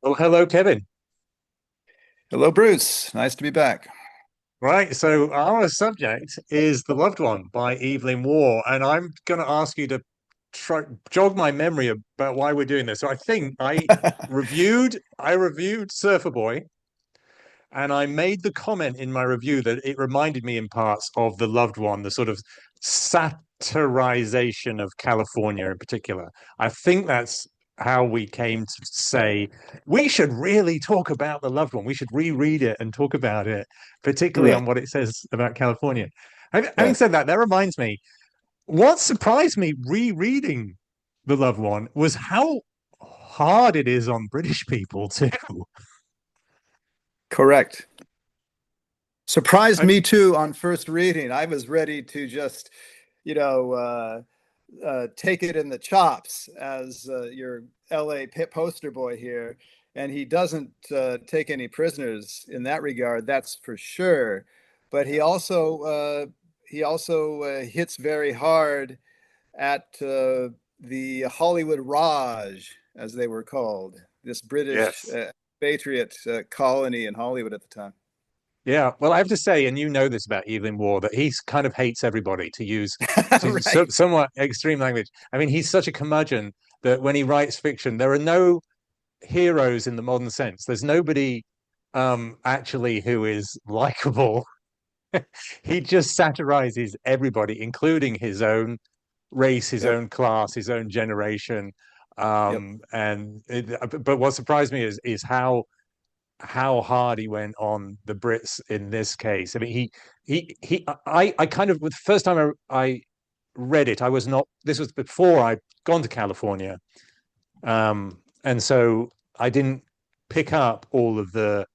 Oh, hello, Kevin. Hello, Bruce. Nice to be back. Right, so our subject is The Loved One by Evelyn Waugh, and I'm going to ask you to try jog my memory about why we're doing this. So I think I reviewed Surfer Boy, and I made the comment in my review that it reminded me in parts of The Loved One, the sort of satirization of California in particular. I think that's how we came to say we should really talk about The Loved One. We should reread it and talk about it, particularly Right, on what it says about California. Having right. said that, that reminds me, what surprised me rereading The Loved One was how hard it is on British people too. Correct. Surprised I, me too on first reading. I was ready to just, you know, take it in the chops as your LA poster boy here. And he doesn't take any prisoners in that regard, that's for sure. But he also hits very hard at the Hollywood Raj, as they were called, this British yes. patriot colony in Hollywood at the time. Yeah, well, I have to say, and you know this about Evelyn Waugh, that he kind of hates everybody to Right. somewhat extreme language. I mean, he's such a curmudgeon that when he writes fiction, there are no heroes in the modern sense. There's nobody actually who is likable. He just satirizes everybody, including his own race, his Yep. own class, his own generation. Yep. But what surprised me is how hard he went on the Brits in this case. I mean, I kind of, with the first time I read it, I was not, this was before I'd gone to California. And so I didn't pick up all of the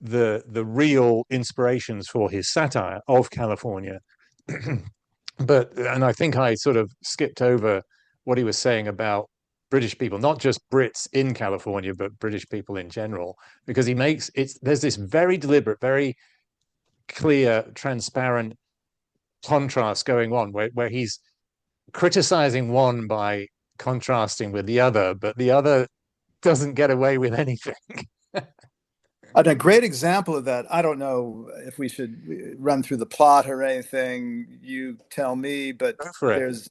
real inspirations for his satire of California. And I think I sort of skipped over what he was saying about British people, not just Brits in California, but British people in general, because he makes it's there's this very deliberate, very clear, transparent contrast going on where he's criticizing one by contrasting with the other, but the other doesn't get away with anything. And a great example of that, I don't know if we should run through the plot or anything, you tell me, but Go for it. there's,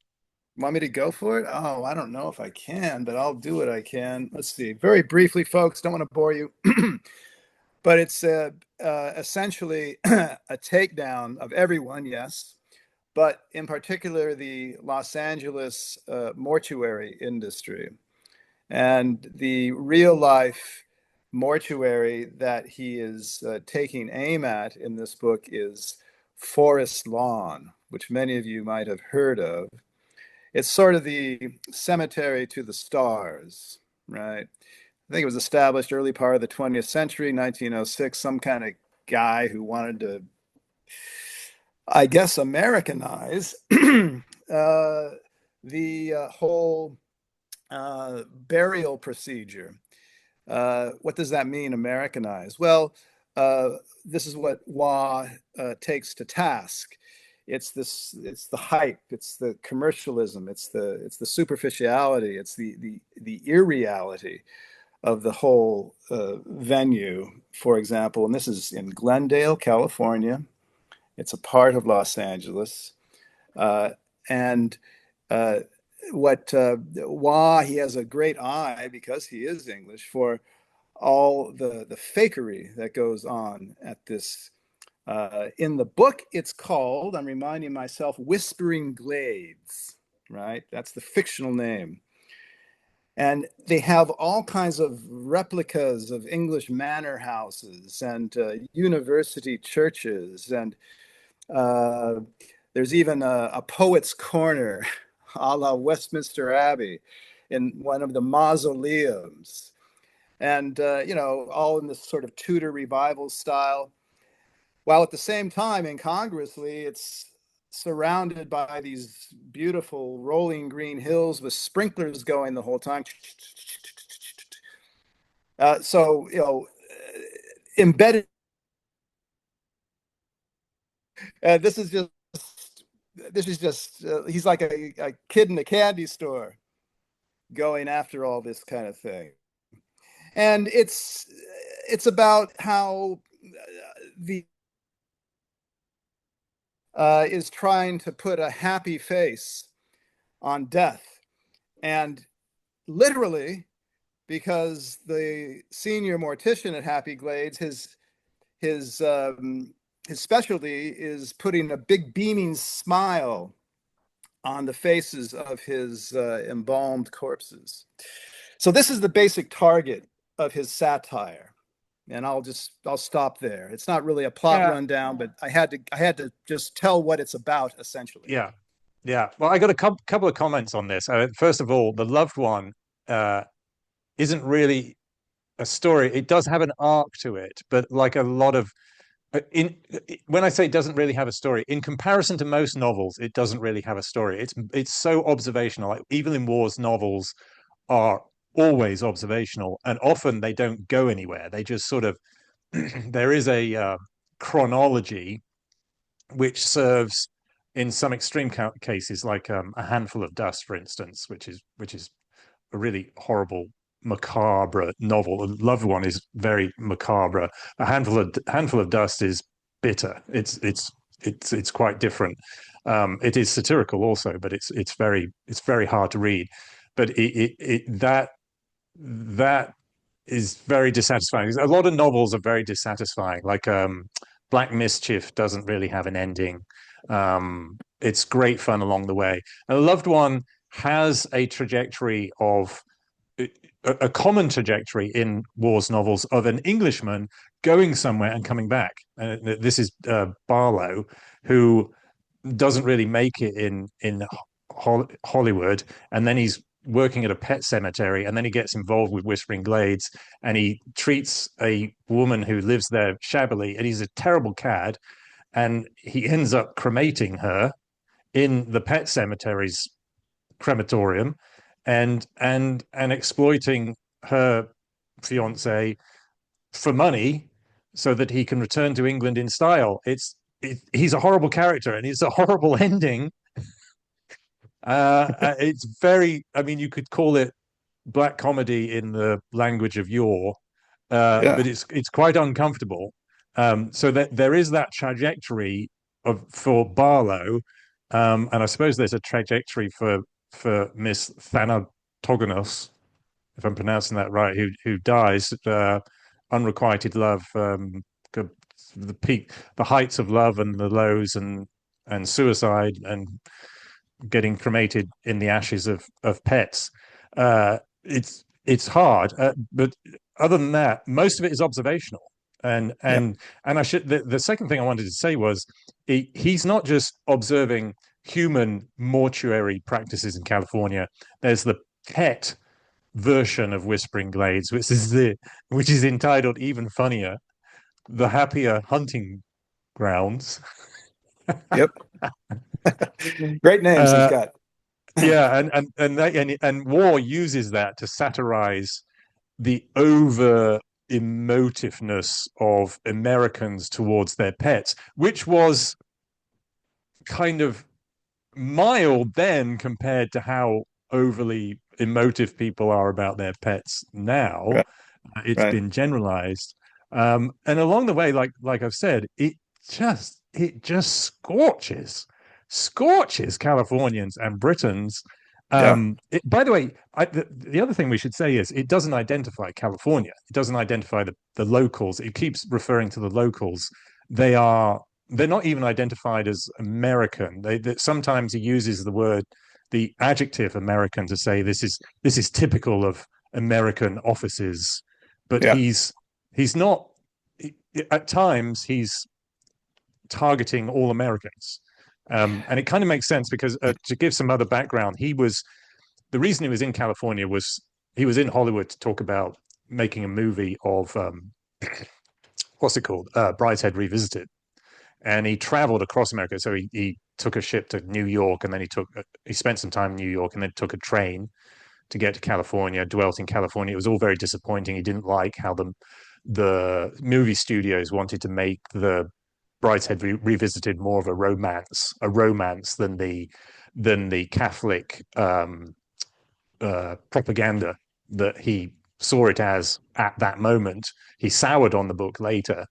want me to go for it? Oh, I don't know if I can, but I'll do what I can. Let's see. Very briefly, folks, don't want to bore you. But it's essentially a takedown of everyone, yes, but in particular the Los Angeles mortuary industry. And the real life mortuary that he is taking aim at in this book is Forest Lawn, which many of you might have heard of. It's sort of the cemetery to the stars, right? I think it was established early part of the 20th century, 1906. Some kind of guy who wanted to, I guess, Americanize the whole burial procedure. What does that mean, Americanize? Well, this is what Waugh takes to task. It's the hype, it's the commercialism, it's the superficiality, it's the irreality of the whole venue, for example. And this is in Glendale, California. It's a part of Los Angeles. Uh, and uh, what Waugh, he has a great eye because he is English for all the fakery that goes on at this. In the book, it's called, I'm reminding myself, Whispering Glades, right? That's the fictional name. And they have all kinds of replicas of English manor houses and university churches. And uh, there's even a poet's corner a la Westminster Abbey in one of the mausoleums. And, all in this sort of Tudor revival style. While at the same time, incongruously, it's surrounded by these beautiful rolling green hills with sprinklers going the whole time. So, embedded. This is just. He's like a kid in a candy store going after all this kind of thing. And it's about how the is trying to put a happy face on death, and literally, because the senior mortician at Happy Glades, his specialty is putting a big beaming smile on the faces of his embalmed corpses. So this is the basic target of his satire, and I'll stop there. It's not really a plot rundown, but I had to just tell what it's about essentially. Yeah, yeah. Well, I got a couple of comments on this. First of all, the loved one isn't really a story. It does have an arc to it, but like a lot of in when I say it doesn't really have a story, in comparison to most novels, it doesn't really have a story. It's so observational. Like Evelyn Waugh's novels are always observational, and often they don't go anywhere. They just sort of there is a chronology which serves in some extreme cases, like A Handful of Dust, for instance, which is a really horrible, macabre novel. The loved one is very macabre. A Handful of Dust is bitter. It's quite different. It is satirical also, but it's very hard to read. But that is very dissatisfying. A lot of novels are very dissatisfying. Like Black Mischief doesn't really have an ending. It's great fun along the way. And A Loved One has a trajectory of a common trajectory in Waugh's novels of an Englishman going somewhere and coming back. This is Barlow, who doesn't really make it in Hollywood, and then he's working at a pet cemetery, and then he gets involved with Whispering Glades, and he treats a woman who lives there shabbily, and he's a terrible cad, and he ends up cremating her in the pet cemetery's crematorium, and exploiting her fiance for money so that he can return to England in style. He's a horrible character, and it's a horrible ending. It's very, I mean, you could call it black comedy in the language of yore, Yeah. but it's quite uncomfortable. So that there is that trajectory for Barlow, and I suppose there's a trajectory for Miss Thanatogenos, if I'm pronouncing that right, who dies. Unrequited love, the peak, the heights of love, and the lows, and suicide, and getting cremated in the ashes of pets. It's hard, but other than that, most of it is observational. And Yep. I should the second thing I wanted to say was he's not just observing human mortuary practices in California. There's the pet version of Whispering Glades, which is entitled even funnier, The Happier Hunting Grounds. Yep. Great names he's got. Yeah, and Waugh uses that to satirize the over emotiveness of Americans towards their pets, which was kind of mild then compared to how overly emotive people are about their pets now. Right. It's Right. been generalized, and along the way, like I've said, it just scorches Californians and Britons. Yeah. By the way, the other thing we should say is it doesn't identify California. It doesn't identify the locals. It keeps referring to the locals. They're not even identified as American. Sometimes he uses the adjective American to say this is typical of American offices, but Yeah. he's not. At times he's targeting all Americans. And it kind of makes sense because to give some other background, the reason he was in California was he was in Hollywood to talk about making a movie of what's it called, Brideshead Revisited, and he traveled across America. So he took a ship to New York, and then he spent some time in New York, and then took a train to get to California. Dwelt in California. It was all very disappointing. He didn't like how the movie studios wanted to make the Brideshead Revisited more of a romance than the Catholic propaganda that he saw it as at that moment. He soured on the book later.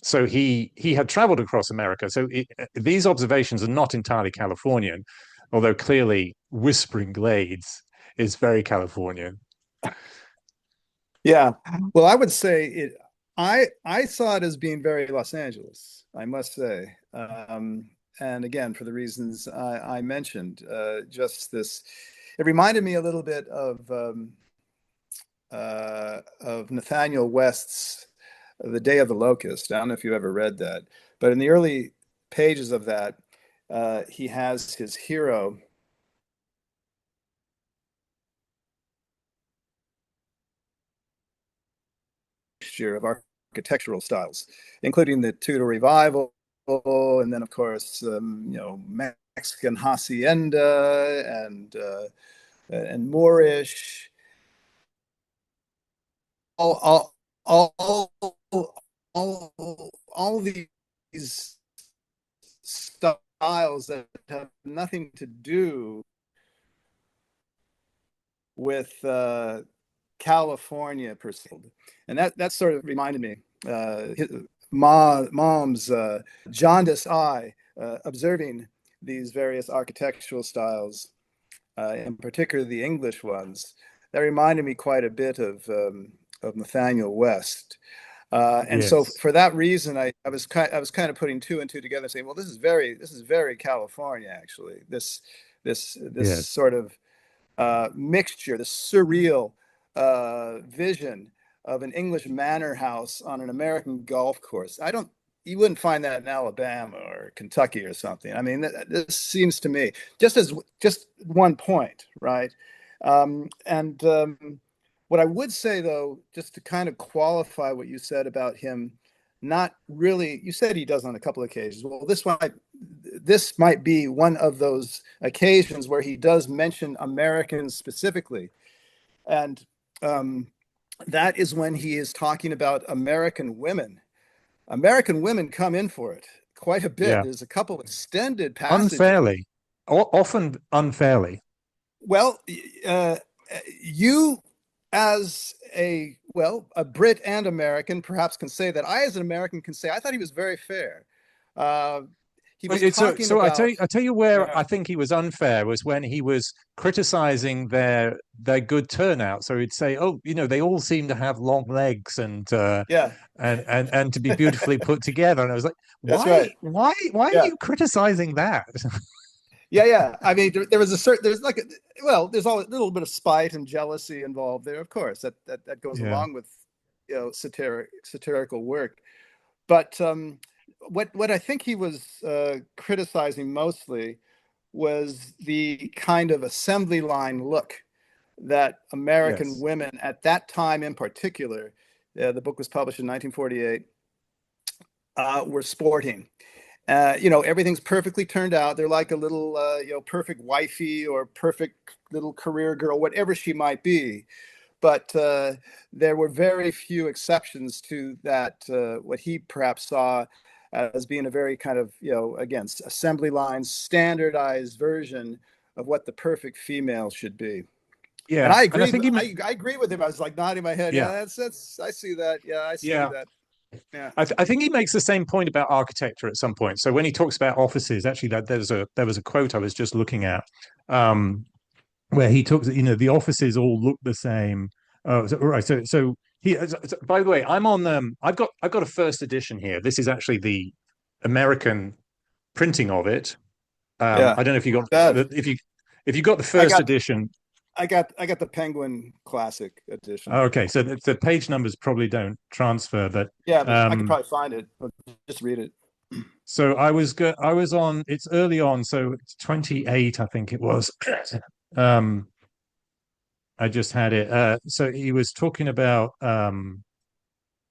So he had traveled across America. So these observations are not entirely Californian, although clearly Whispering Glades is very Californian. Yeah. Well, I would say it. I saw it as being very Los Angeles, I must say. And again, for the reasons I mentioned, just this, it reminded me a little bit of Nathaniel West's The Day of the Locust. I don't know if you ever read that, but in the early pages of that, he has his hero mixture of architectural styles, including the Tudor Revival, and then of course, Mexican hacienda and Moorish, all all all these styles that have nothing to do with California per se. And that sort of reminded me, mom's jaundiced eye observing these various architectural styles, in particular the English ones. That reminded me quite a bit of Nathaniel West. And so Yes, for that reason, I was kind of putting two and two together, saying, well, this is very California, actually. This yes, sort of mixture, the surreal vision of an English manor house on an American golf course. You wouldn't find that in Alabama or Kentucky or something. I mean, this seems to me just one point, right? And what I would say, though, just to kind of qualify what you said about him, not really, you said he does on a couple of occasions. Well, this might be one of those occasions where he does mention Americans specifically. And that is when he is talking about American women. American women come in for it quite a bit. yeah. There's a couple extended passages. Unfairly, often unfairly. Well, uh, you as a Brit and American perhaps can say that. I, as an American, can say I thought he was very fair. Uh, he was talking So about, I tell you where yeah, I think he was unfair was when he was criticizing their good turnout. So he'd say, "Oh, they all seem to have long legs yeah, and to be beautifully put together." And I was like, that's right. why are Yeah, you criticizing that?" yeah, yeah. I mean, there was there's like there's always a little bit of spite and jealousy involved there, of course. That goes Yeah. along with satirical work. But what I think he was criticizing mostly was the kind of assembly line look that American Yes. women at that time in particular, the book was published in 1948, were sporting. Everything's perfectly turned out. They're like a little, perfect wifey or perfect little career girl, whatever she might be. But there were very few exceptions to that, what he perhaps saw as being a very kind of, again, assembly line, standardized version of what the perfect female should be. And Yeah. I And I agree. think he meant, I agree with him. I was like nodding my head. Yeah, yeah. that's. I see that. Yeah, I see Yeah. that. Yeah, I think he makes the same point about architecture at some point. So when he talks about offices, actually, that there was a quote I was just looking at, um, where he talks, the offices all look the same. Oh, right. So by the way, I've got a first edition here. This is actually the American printing of it. yeah. I don't know if you got That if you got the I first got. edition. I got the Penguin Classic edition. Okay, so the page numbers probably don't transfer, but Yeah, but I could um, probably find it. But just read it. so I was on. It's early on, so it's 28, I think it was. um, I just had it. So he was talking about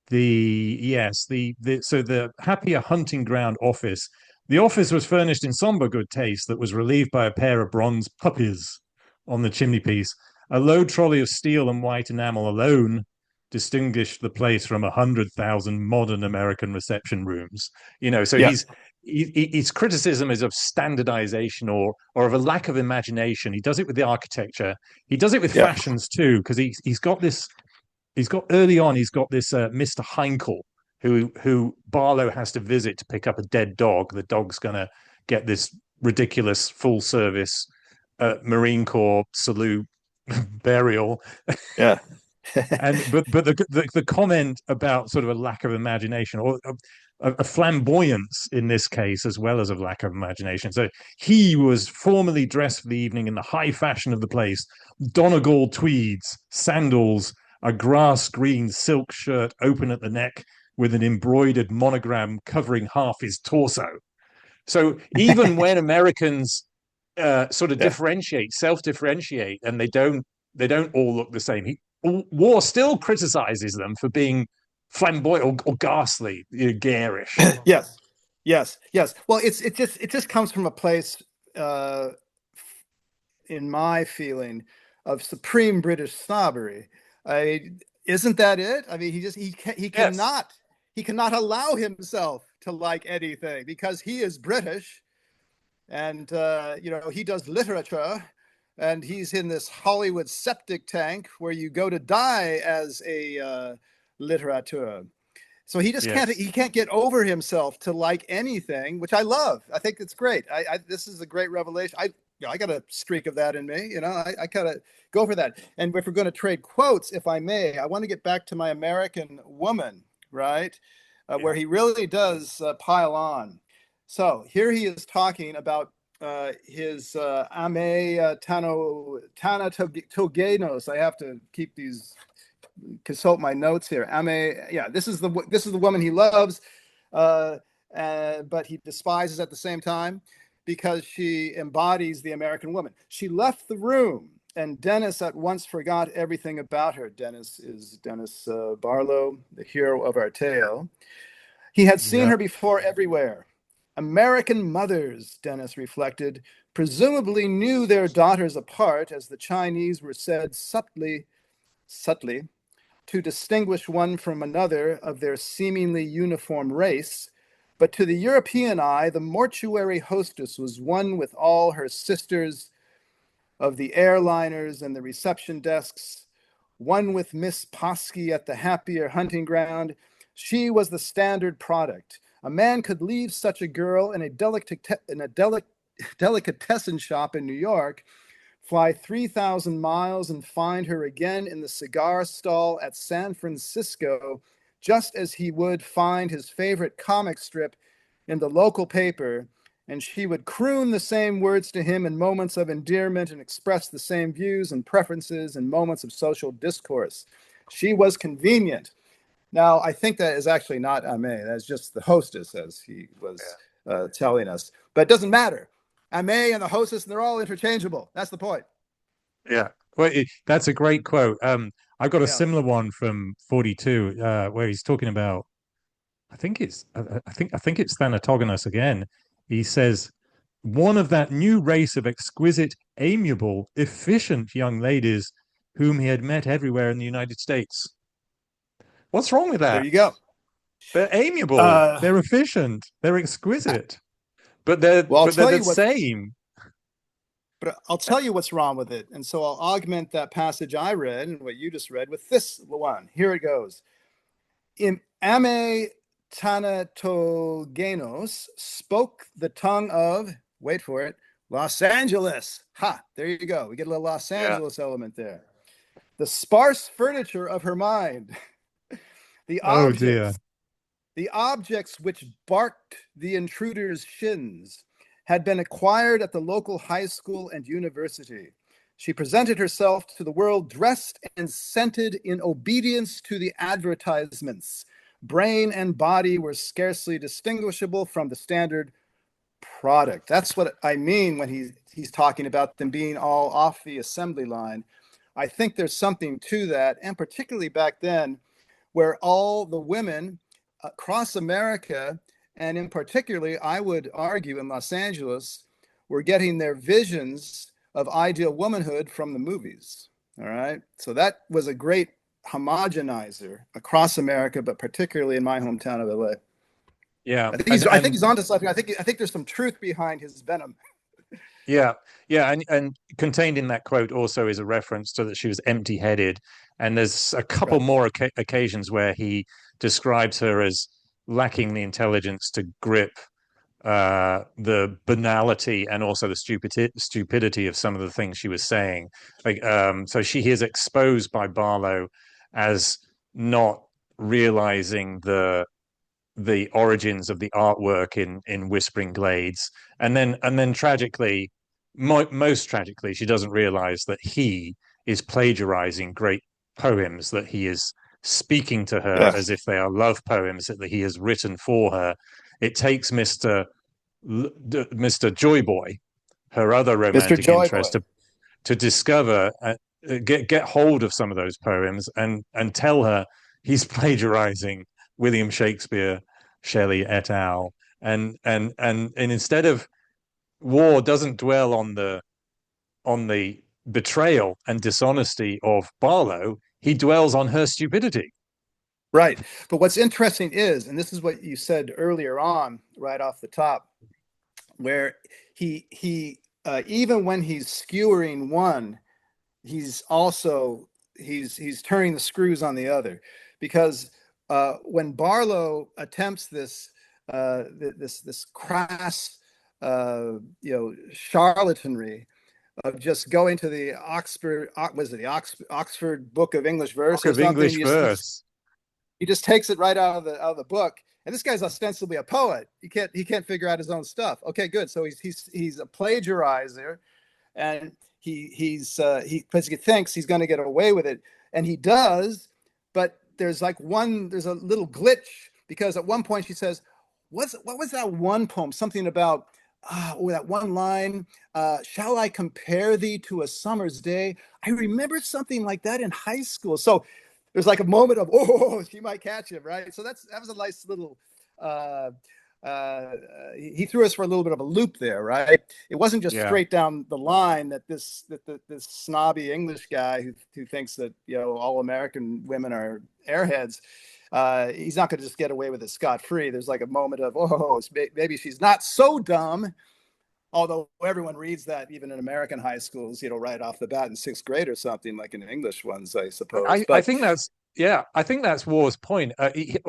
the happier hunting ground office. The office was furnished in somber good taste that was relieved by a pair of bronze puppies on the chimneypiece. A low trolley of steel and white enamel alone distinguished the place from 100,000 modern American reception rooms. So Yeah, his criticism is of standardization or of a lack of imagination. He does it with the architecture. He does it with Yeah. fashions too, because he's got this. He's got early on. He's got this Mr. Heinkel who Barlow has to visit to pick up a dead dog. The dog's gonna get this ridiculous full service Marine Corps salute burial. Yeah. And but the comment about sort of a lack of imagination or a flamboyance in this case as well as a lack of imagination. So he was formally dressed for the evening in the high fashion of the place: Donegal tweeds, sandals, a grass green silk shirt open at the neck with an embroidered monogram covering half his torso. So even when Americans sort of Yeah. differentiate, self-differentiate, and they don't all look the same. Waugh still criticizes them for being flamboyant or ghastly, garish. Yes. Yes. Yes. Well, it just comes from a place, uh, in my feeling, of supreme British snobbery. Isn't that it? I mean, he Yes. cannot allow himself to like anything because he is British, and he does literature, and he's in this Hollywood septic tank where you go to die as a literateur. So Yes. he can't get over himself to like anything, which I love. I think it's great. This is a great revelation. I got a streak of that in me. I kind of go for that. And if we're going to trade quotes, if I may, I want to get back to my American Woman, right? Yeah. Where he really does pile on. So here he is talking about his Aimee Thanatogenos. I have to keep these, consult my notes here. Aimee, yeah, this is the woman he loves, but he despises at the same time because she embodies the American woman. She left the room, and Dennis at once forgot everything about her. Dennis is Dennis Barlow, the hero of our tale. He had seen Yeah. her before everywhere. American mothers, Dennis reflected, presumably knew their daughters apart, as the Chinese were said subtly to distinguish one from another of their seemingly uniform race. But to the European eye, the mortuary hostess was one with all her sisters of the airliners and the reception desks, one with Miss Posky at the happier hunting ground. She was the standard product. A man could leave such a girl in a delicatessen shop in New York, fly 3,000 miles, and find her again in the cigar stall at San Francisco, just as he would find his favorite comic strip in the local paper, and she would croon the same words to him in moments of endearment and express the same views and preferences in moments of social discourse. She was convenient. Now, I think that is actually not Aimee. That's just the hostess, as he was telling us. But it doesn't matter. Aimee and the hostess, they're all interchangeable. That's the point. Yeah. Well, that's a great quote. I've got a Yeah. similar one from 42, where he's talking about. I think it's Thanatogenos again. He says, "One of that new race of exquisite, amiable, efficient young ladies whom he had met everywhere in the United States." What's wrong with There that? you go. They're amiable, Uh, they're efficient, they're exquisite, but they're well, but they're the same. But I'll tell you what's wrong with it. And so I'll augment that passage I read and what you just read with this one. Here it goes. In Aimee Thanatogenos spoke the tongue of, wait for it, Los Angeles. Ha, there you go. We get a little Los Yeah. Angeles element there. The sparse furniture of her mind, the Oh dear. objects, the objects which barked the intruder's shins, had been acquired at the local high school and university. She presented herself to the world dressed and scented in obedience to the advertisements. Brain and body were scarcely distinguishable from the standard product. That's what I mean when he's talking about them being all off the assembly line. I think there's something to that, and particularly back then, where all the women across America, and in particularly, I would argue in Los Angeles, were getting their visions of ideal womanhood from the movies. All right. So that was a great homogenizer across America, but particularly in my hometown of LA. Yeah, I think he's onto something. I think there's some truth behind his venom. yeah, yeah, and contained in that quote also is a reference to that she was empty-headed, and there's a couple Right. more occasions where he describes her as lacking the intelligence to grip the banality and also the stupidity of some of the things she was saying. Like, so she is exposed by Barlow as not realizing the origins of the artwork in Whispering Glades, and then tragically, most tragically, she doesn't realize that he is plagiarizing great poems that he is speaking to her Yeah. as if they are love poems that he has written for her. It takes Mr. Joyboy, her other Mr. romantic interest, Joyboy. to discover, get hold of some of those poems and tell her he's plagiarizing William Shakespeare, Shelley et al. And instead of Waugh doesn't dwell on the betrayal and dishonesty of Barlow, he dwells on her stupidity. Right. But what's interesting is, and this is what you said earlier on, right off the top, where he even when he's skewering one, he's also he's turning the screws on the other, because when Barlow attempts this crass charlatanry of just going to the Oxford Book of English Verse Book or of something, English verse. he just takes it right out of the book. And this guy's ostensibly a poet. He can't figure out his own stuff. Okay, good. So he's a plagiarizer, and he basically thinks he's going to get away with it, and he does. But there's a little glitch, because at one point she says, what was that one poem? Something about that one line, shall I compare thee to a summer's day? I remember something like that in high school. So there's like a moment of, oh, she might catch him, right? So that was a nice little, uh, he threw us for a little bit of a loop there, right? It wasn't just Yeah. straight down the line that this snobby English guy who thinks that all American women are airheads. He's not going to just get away with it scot-free. There's like a moment of, oh, maybe she's not so dumb. Although everyone reads that even in American high schools, right off the bat in sixth grade or something, like in English ones, I suppose. I But think that's yeah, I think that's Waugh's point.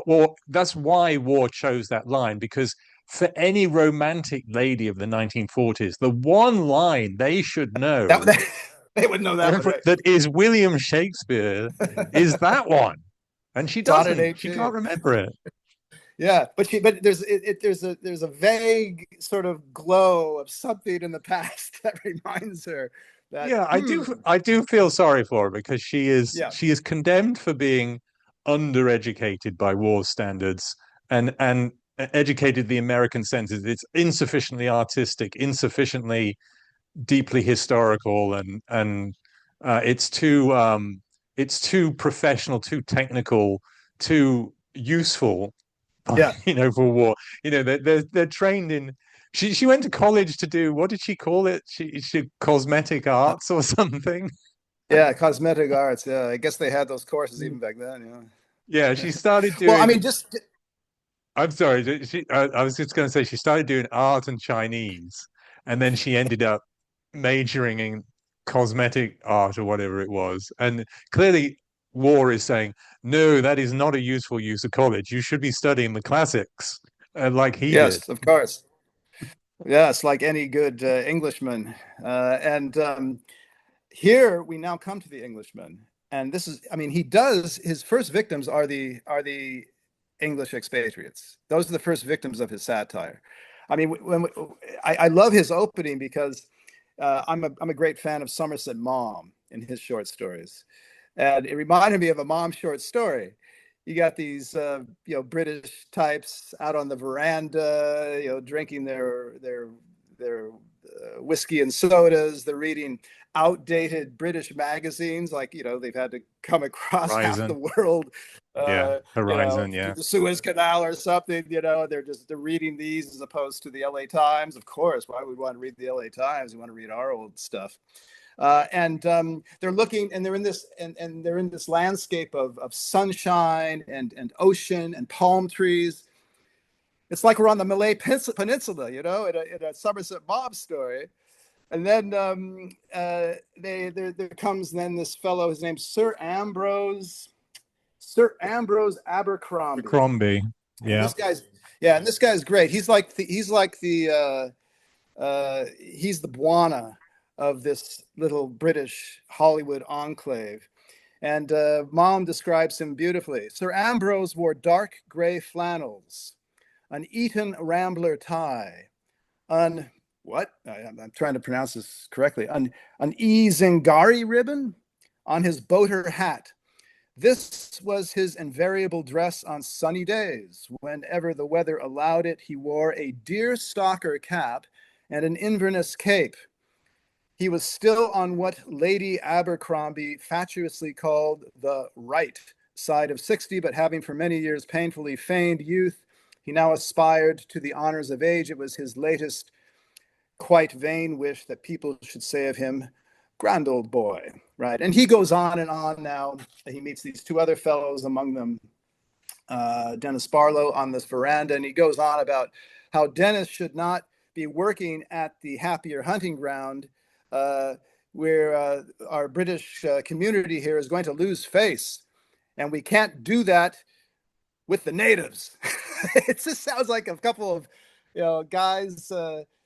Or that's why Waugh chose that line, because for any romantic lady of the 1940s, the one line they should know that they would know that one, right? that is William Shakespeare is that one, and she Sonnet doesn't. She 18. can't remember it. Yeah, but there's a vague sort of glow of something in the past that reminds her that Yeah, I do feel sorry for her because yeah, she is condemned for being undereducated by war standards and educated the American senses. It's insufficiently artistic, insufficiently deeply historical, and it's too professional, too technical, too useful, yeah, for war. They're trained in. She went to college to do, what did she call it? She cosmetic arts or something. yeah, cosmetic arts. Yeah, I guess they had those courses even back then. Yeah, she started Well, I doing. mean, just I'm sorry. I was just going to say she started doing art and Chinese, and then she ended up majoring in cosmetic art or whatever it was. And clearly, War is saying, no, that is not a useful use of college. You should be studying the classics, like he did. yes, of course. Yes, like any good Englishman. And here we now come to the Englishman, and this is, I mean, his first victims are the English expatriates. Those are the first victims of his satire. I mean, I love his opening because I'm a great fan of Somerset Maugham in his short stories, and it reminded me of a Maugham short story. You got these British types out on the veranda, drinking their whiskey and sodas. They're reading outdated British magazines, like they've had to come across half the Horizon. world, Yeah. Horizon. through Yeah. the Suez Canal or something. They're reading these as opposed to the L.A. Times. Of course, why would we want to read the L.A. Times? We want to read our old stuff. And they're looking, and they're in this landscape of sunshine and ocean and palm trees. It's like we're on the Malay Peninsula, in a Somerset Maugham story. And then there comes then this fellow. His name's Sir Ambrose Abercrombie, Crombie. and Yeah. this guy's great. He's the Buana of this little British Hollywood enclave. And Mom describes him beautifully. Sir Ambrose wore dark gray flannels, an Eton Rambler tie, I'm trying to pronounce this correctly, an E. Zingari ribbon on his boater hat. This was his invariable dress on sunny days. Whenever the weather allowed it, he wore a deerstalker cap and an Inverness cape. He was still on what Lady Abercrombie fatuously called the right side of 60, but having for many years painfully feigned youth, he now aspired to the honors of age. It was his latest quite vain wish that people should say of him, grand old boy, right? And he goes on and on now. He meets these two other fellows, among them Dennis Barlow, on this veranda, and he goes on about how Dennis should not be working at the happier hunting ground where our British community here is going to lose face. And we can't do that with the natives. It just sounds like a couple of guys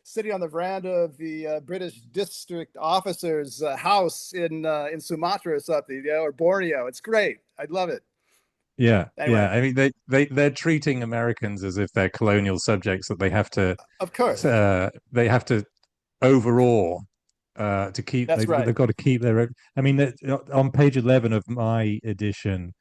sitting on the veranda of the British district officer's house in Sumatra or something, or Borneo. It's great. I love it. Yeah, Anyway, yeah. I mean, they're treating Americans as if they're colonial subjects that of course, they have to overawe to keep. that's right. They've got to keep their. I mean, on page 11 of my edition,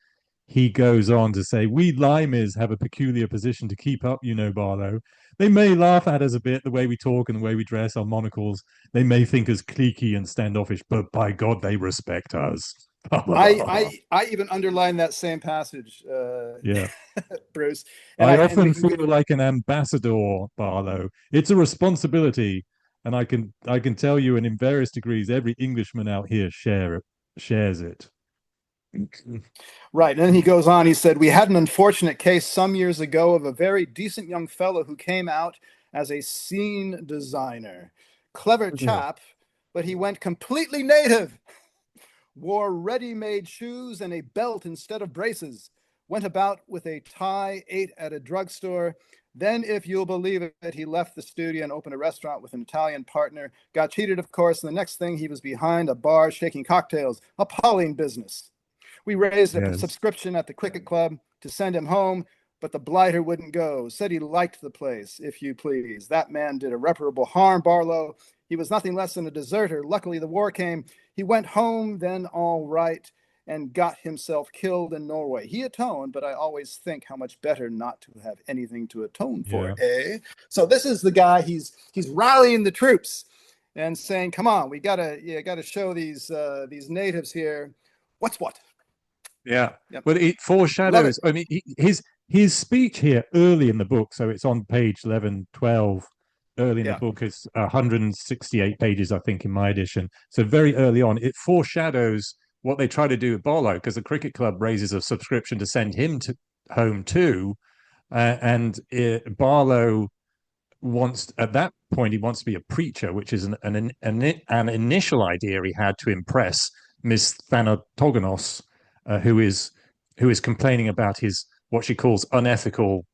he goes on to say, "We Limeys have a peculiar position to keep up, Barlow. They may laugh at us a bit, the way we talk and the way we dress, our monocles. They may think us cliquey and standoffish, but by God, they respect us." I even underlined that same passage, Yeah. Bruce, I and often feel like an ambassador, Barlow. It's a responsibility, and I can tell you, and in various degrees, every Englishman out here shares it. right. And then he goes on. He said, "We had an unfortunate case some years ago of a very decent young fellow who came out as a scene designer. Clever Yeah. chap, but he went completely native. Wore ready-made shoes and a belt instead of braces. Went about with a tie, ate at a drugstore. Then, if you'll believe it, he left the studio and opened a restaurant with an Italian partner. Got cheated, of course, and the next thing he was behind a bar shaking cocktails. Appalling business. We raised a Yes. subscription at the cricket club to send him home, but the blighter wouldn't go. Said he liked the place, if you please. That man did irreparable harm, Barlow. He was nothing less than a deserter. Luckily, the war came. He went home, then all right, and got himself killed in Norway. He atoned, but I always think how much better not to have anything to atone for, Yeah. eh? So this is the guy. He's rallying the troops and saying, "Come on, we gotta show these natives here what's what." Yeah. Yep, But it love it. foreshadows. I mean, his speech here early in the book, so it's on page 11, 12. Early in the Yeah, book is 168 pages, I think, in my edition. So very early on, it foreshadows what they try to do with Barlow, because the cricket club raises a subscription to send him to home too, and Barlow wants, at that point, he wants to be a preacher, which is an initial idea he had to impress Miss Thanatogenos, who is complaining about his, what she calls, unethical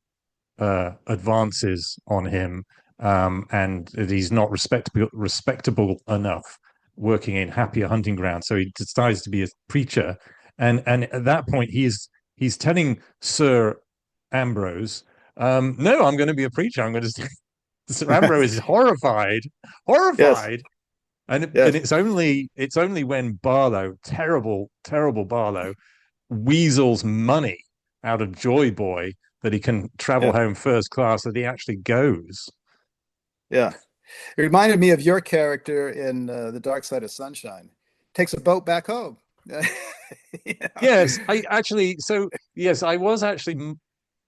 advances on him, and that he's not respectable enough working in happier hunting grounds. So he decides to be a preacher, and at that point he's telling Sir Ambrose, "No, I'm going to be a preacher. I'm going to." Sir Ambrose is horrified, yes, horrified. And yes, it's only when Barlow, terrible Barlow, weasels money out of Joy Boy that he can travel yeah, home first class that he actually goes. yeah. It reminded me of your character in The Dark Side of Sunshine. Takes a boat back home. Yeah, Yes, I was actually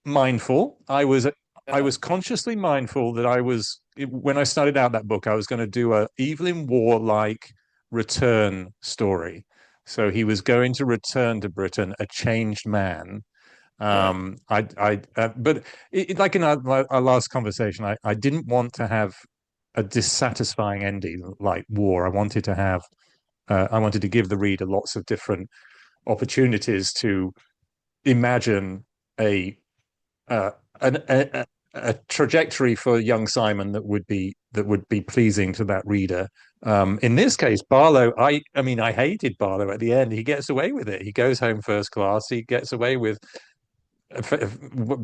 mindful. I yeah, was consciously mindful that when I started out that book, I was going to do a Evelyn Waugh like return story. So he was going to return to Britain a changed man, Yeah. But like in our last conversation, I didn't want to have a dissatisfying ending like War. I wanted to give the reader lots of different opportunities to imagine a uh, a trajectory for young Simon that would be pleasing to that reader. In this case, Barlow, I mean, I hated Barlow at the end. He gets away with it. He goes home first class. He gets away with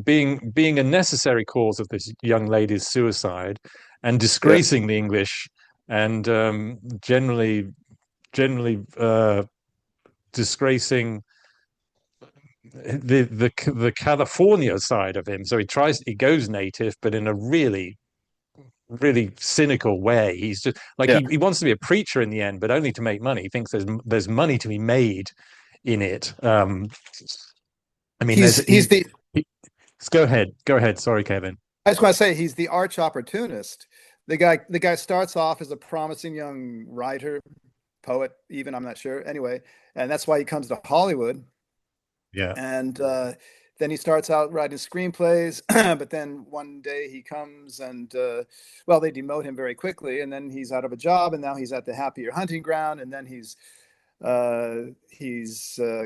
being a necessary cause of this young lady's suicide and Yeah. disgracing the English and generally disgracing the California side of him. So he goes native, but in a really cynical way. He's just like Yeah. he wants to be a preacher in the end, but only to make money. He thinks there's money to be made in it. I mean, He's the he go ahead. Sorry, Kevin. I just want to say he's the arch opportunist. The guy starts off as a promising young writer, poet, even, I'm not sure. Anyway, and that's why he comes to Hollywood. Yeah, And then he starts out writing screenplays, but then one day he comes and well, they demote him very quickly, and then he's out of a job, and now he's at the Happier Hunting Ground, and then he's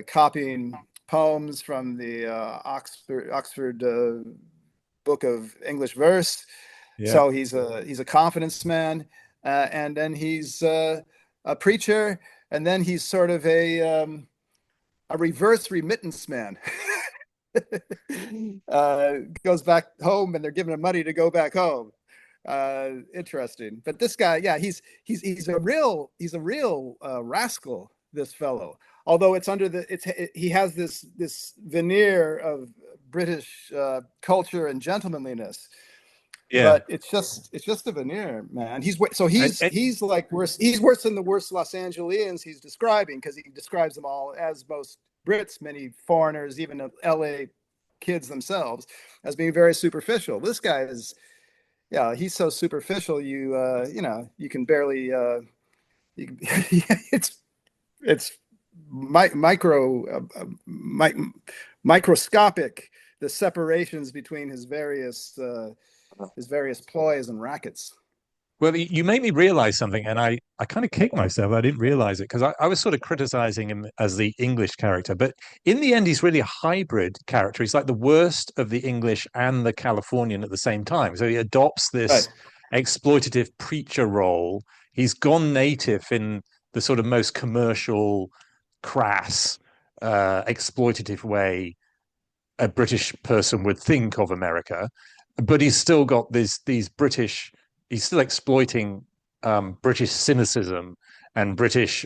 copying poems from the Oxford Book of English Verse. yeah, So he's a confidence man, and then he's a preacher, and then he's sort of a reverse remittance man. Goes back home, and they're giving him money to go back home. Interesting, but this guy, yeah, he's a real rascal. This fellow, although it's under he has this veneer of British culture and gentlemanliness, yeah. but it's just a veneer, man. And He's like worse. He's worse than the worst Los Angeles he's describing, because he describes them all, as most Brits, many foreigners, even LA kids themselves, as being very superficial. This guy is, yeah, he's so superficial. You can barely. It's microscopic, the separations between his various ploys and rackets. well, you made me realize something, and I kind of kicked myself. I didn't realize it because I was sort of criticizing him as the English character, but in the end, he's really a hybrid character. He's like the worst of the English and the Californian at the same time. So he adopts Right. this exploitative preacher role. He's gone native in the sort of most commercial, crass, exploitative way a British person would think of America, but he's still got these British. He's still exploiting British cynicism and British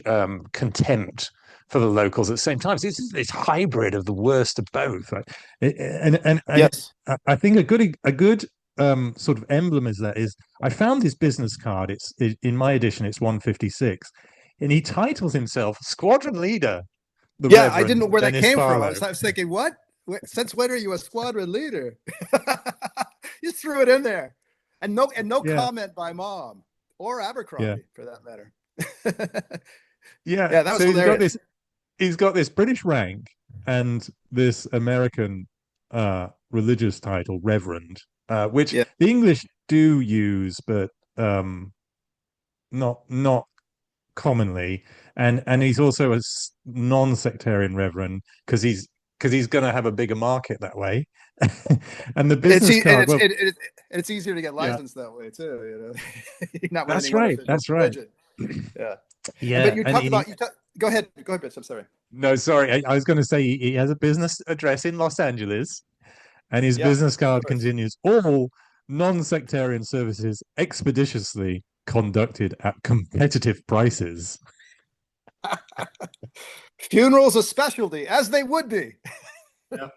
contempt for the locals at the same time. So it's this hybrid of the worst of both. Right? And Yes. I think a good sort of emblem is I found his business card. In my edition, it's 156, and he titles himself Squadron Leader, the Yeah, I didn't Reverend know where that Dennis came from. Barlow. I was thinking, what? Since when are you a squadron leader? You threw it in there, and no Yeah, comment by Mom or yeah, Abercrombie, for that matter. yeah. Yeah, that was So hilarious. he's got this British rank and this American religious title, Reverend, which Yeah. the English do use, but um, not commonly. And he's also a non-sectarian Reverend because he's going to have a bigger market that way. And the It's business e- and card, it's well, it, it, it's easier to get yeah, licensed that way too. You're not with any that's one right, official that's right. religion. Yeah. But Yeah, you and talked about Go ahead. Go ahead, Bitch. I'm sorry. no, sorry, I was going to say he has a business address in Los Angeles. And his Yeah, business of card course. continues all non-sectarian services expeditiously conducted at competitive prices. Funerals a specialty, as they would be. Yeah.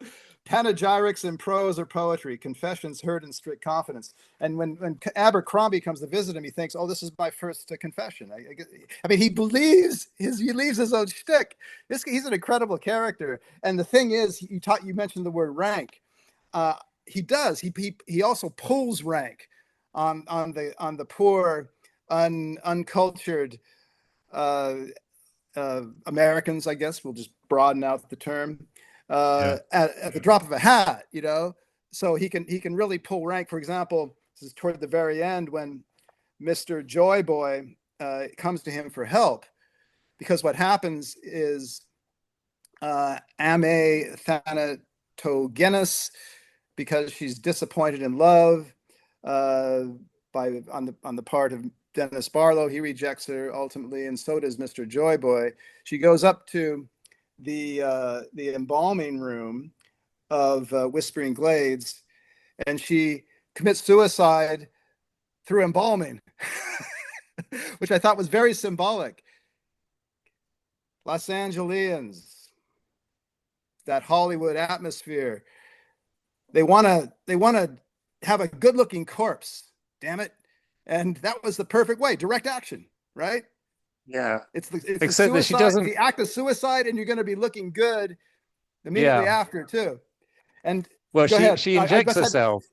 Panegyrics in prose or poetry, confessions heard in strict confidence. And when Abercrombie comes to visit him, he thinks, "Oh, this is my first confession." I mean, he believes he leaves his own shtick. He's an incredible character. And the thing is, you mentioned the word rank. He does. He also pulls rank on the poor, uncultured uh, Americans. I guess we'll just broaden out the term. Yeah. at the drop of a hat, you know. So he can really pull rank. For example, this is toward the very end when Mr. Joy Boy comes to him for help, because what happens is Aimee Thanatogenos, because she's disappointed in love uh, by on the part of Dennis Barlow, he rejects her ultimately, and so does Mr. Joy Boy. She goes up to the embalming room of Whispering Glades, and she commits suicide through embalming, which I thought was very symbolic. Los Angeles, that Hollywood atmosphere. They want to have a good looking corpse, damn it. And that was the perfect way, direct action, right? Yeah. It's the Except that she suicide, doesn't. the act of suicide, and you're going to be looking good immediately Yeah. after too. And Well, go ahead. she I injects guess I herself.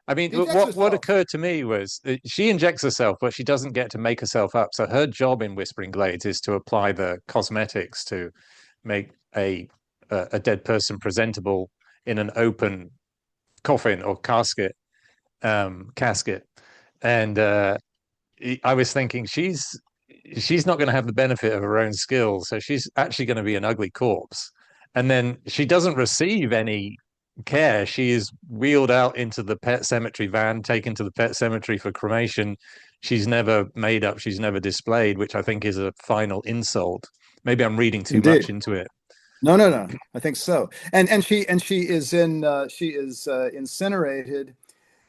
I mean, injects what herself. occurred to me was she injects herself, but she doesn't get to make herself up. So her job in Whispering Glades is to apply the cosmetics to make a dead person presentable in an open coffin or casket. And I was thinking she's not going to have the benefit of her own skills, so she's actually going to be an ugly corpse. And then she doesn't receive any care. She is wheeled out into the pet cemetery van, taken to the pet cemetery for cremation. She's never made up, she's never displayed, which I think is a final insult. Maybe I'm reading too much Indeed. into it. No, no, no. I think so. And she is incinerated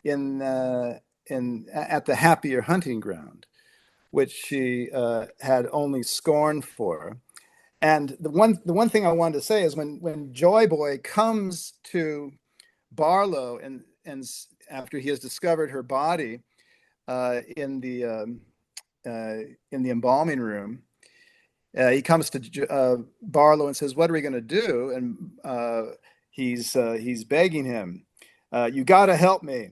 in at the Happier Hunting Ground, which she had only scorn for. And the one thing I wanted to say is when Joy Boy comes to Barlow and after he has discovered her body uh, in the um, in the embalming room, he comes to Barlow and says, "What are we going to do?" And he's begging him, "You got to help me.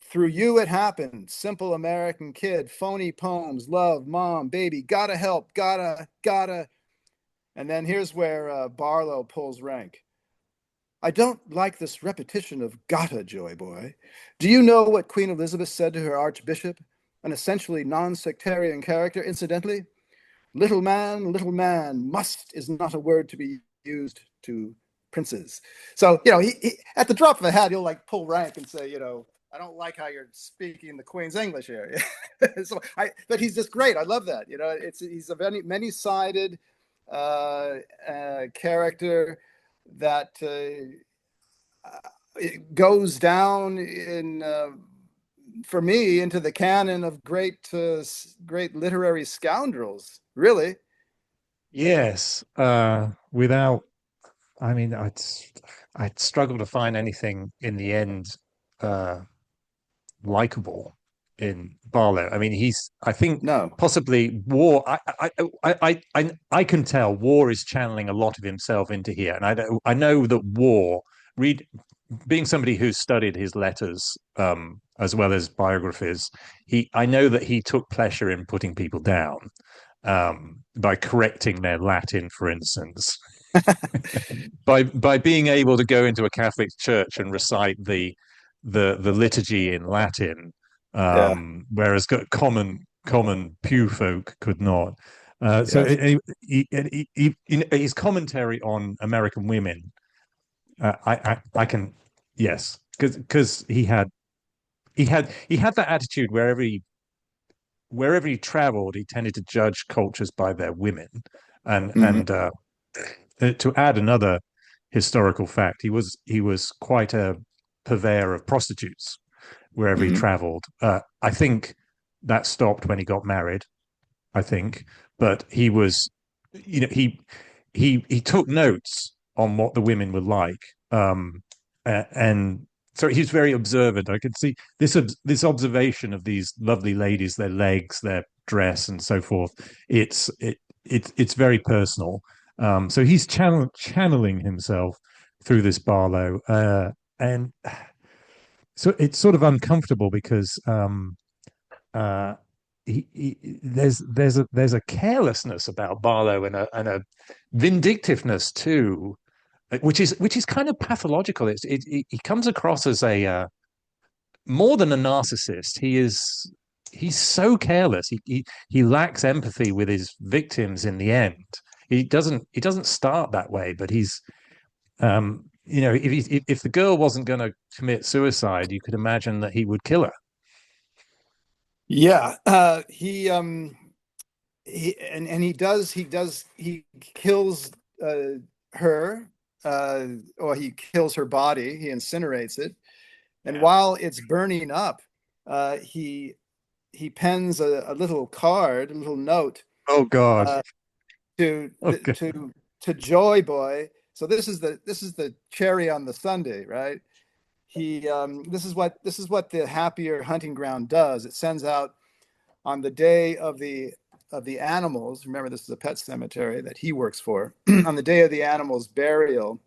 Through you, it happened. Simple American kid, phony poems, love, mom, baby. Gotta help. Gotta." And then here's where Barlow pulls rank. "I don't like this repetition of gotta, Joy Boy. Do you know what Queen Elizabeth said to her Archbishop? An essentially non sectarian character, incidentally. Little man, must is not a word to be used to princes." So, he at the drop of a hat, he'll like pull rank and say, "I don't like how you're speaking the Queen's English here." But he's just great. I love that. He's a many sided character that it goes down in for me into the canon of great literary scoundrels. Really, Yes, without, I mean, I'd struggle to find anything in the end uh, likable in Barlow. I mean, I think no. possibly War. I can tell War is channeling a lot of himself into here, and I know that War, read being somebody who's studied his letters as well as biographies, I know that he took pleasure in putting people down by correcting their Latin, for instance, by being able to go into a Catholic church and recite the liturgy in Latin, Yeah. whereas common pew folk could not. So Yes. his commentary on American women, I can, yes, because he had that attitude wherever he traveled, he tended to judge cultures by their women, and Hmm. to add another historical fact, he was quite a purveyor of prostitutes wherever he Hmm. traveled. I think that stopped when he got married. I think, but he was, he took notes on what the women were like, and so he's very observant. I could see this observation of these lovely ladies, their legs, their dress, and so forth. It's very personal. So he's channeling himself through this Barlow, and so it's sort of uncomfortable because uh, there's a carelessness about Barlow and a vindictiveness too, which is kind of pathological. He comes across as a more than a narcissist. He's so careless. He lacks empathy with his victims in the end. He doesn't start that way, but he's if the girl wasn't going to commit suicide, you could imagine that he would kill her. Yeah, and he kills her, or he kills her body. He incinerates it, and while it's burning up, he pens a little card, a little note, Oh God. uh, to Oh God. to Joy Boy. So this is the cherry on the sundae, right? This is what the Happier Hunting Ground does. It sends out on the day of the animals. Remember, this is a pet cemetery that he works for. On the day of the animals' burial,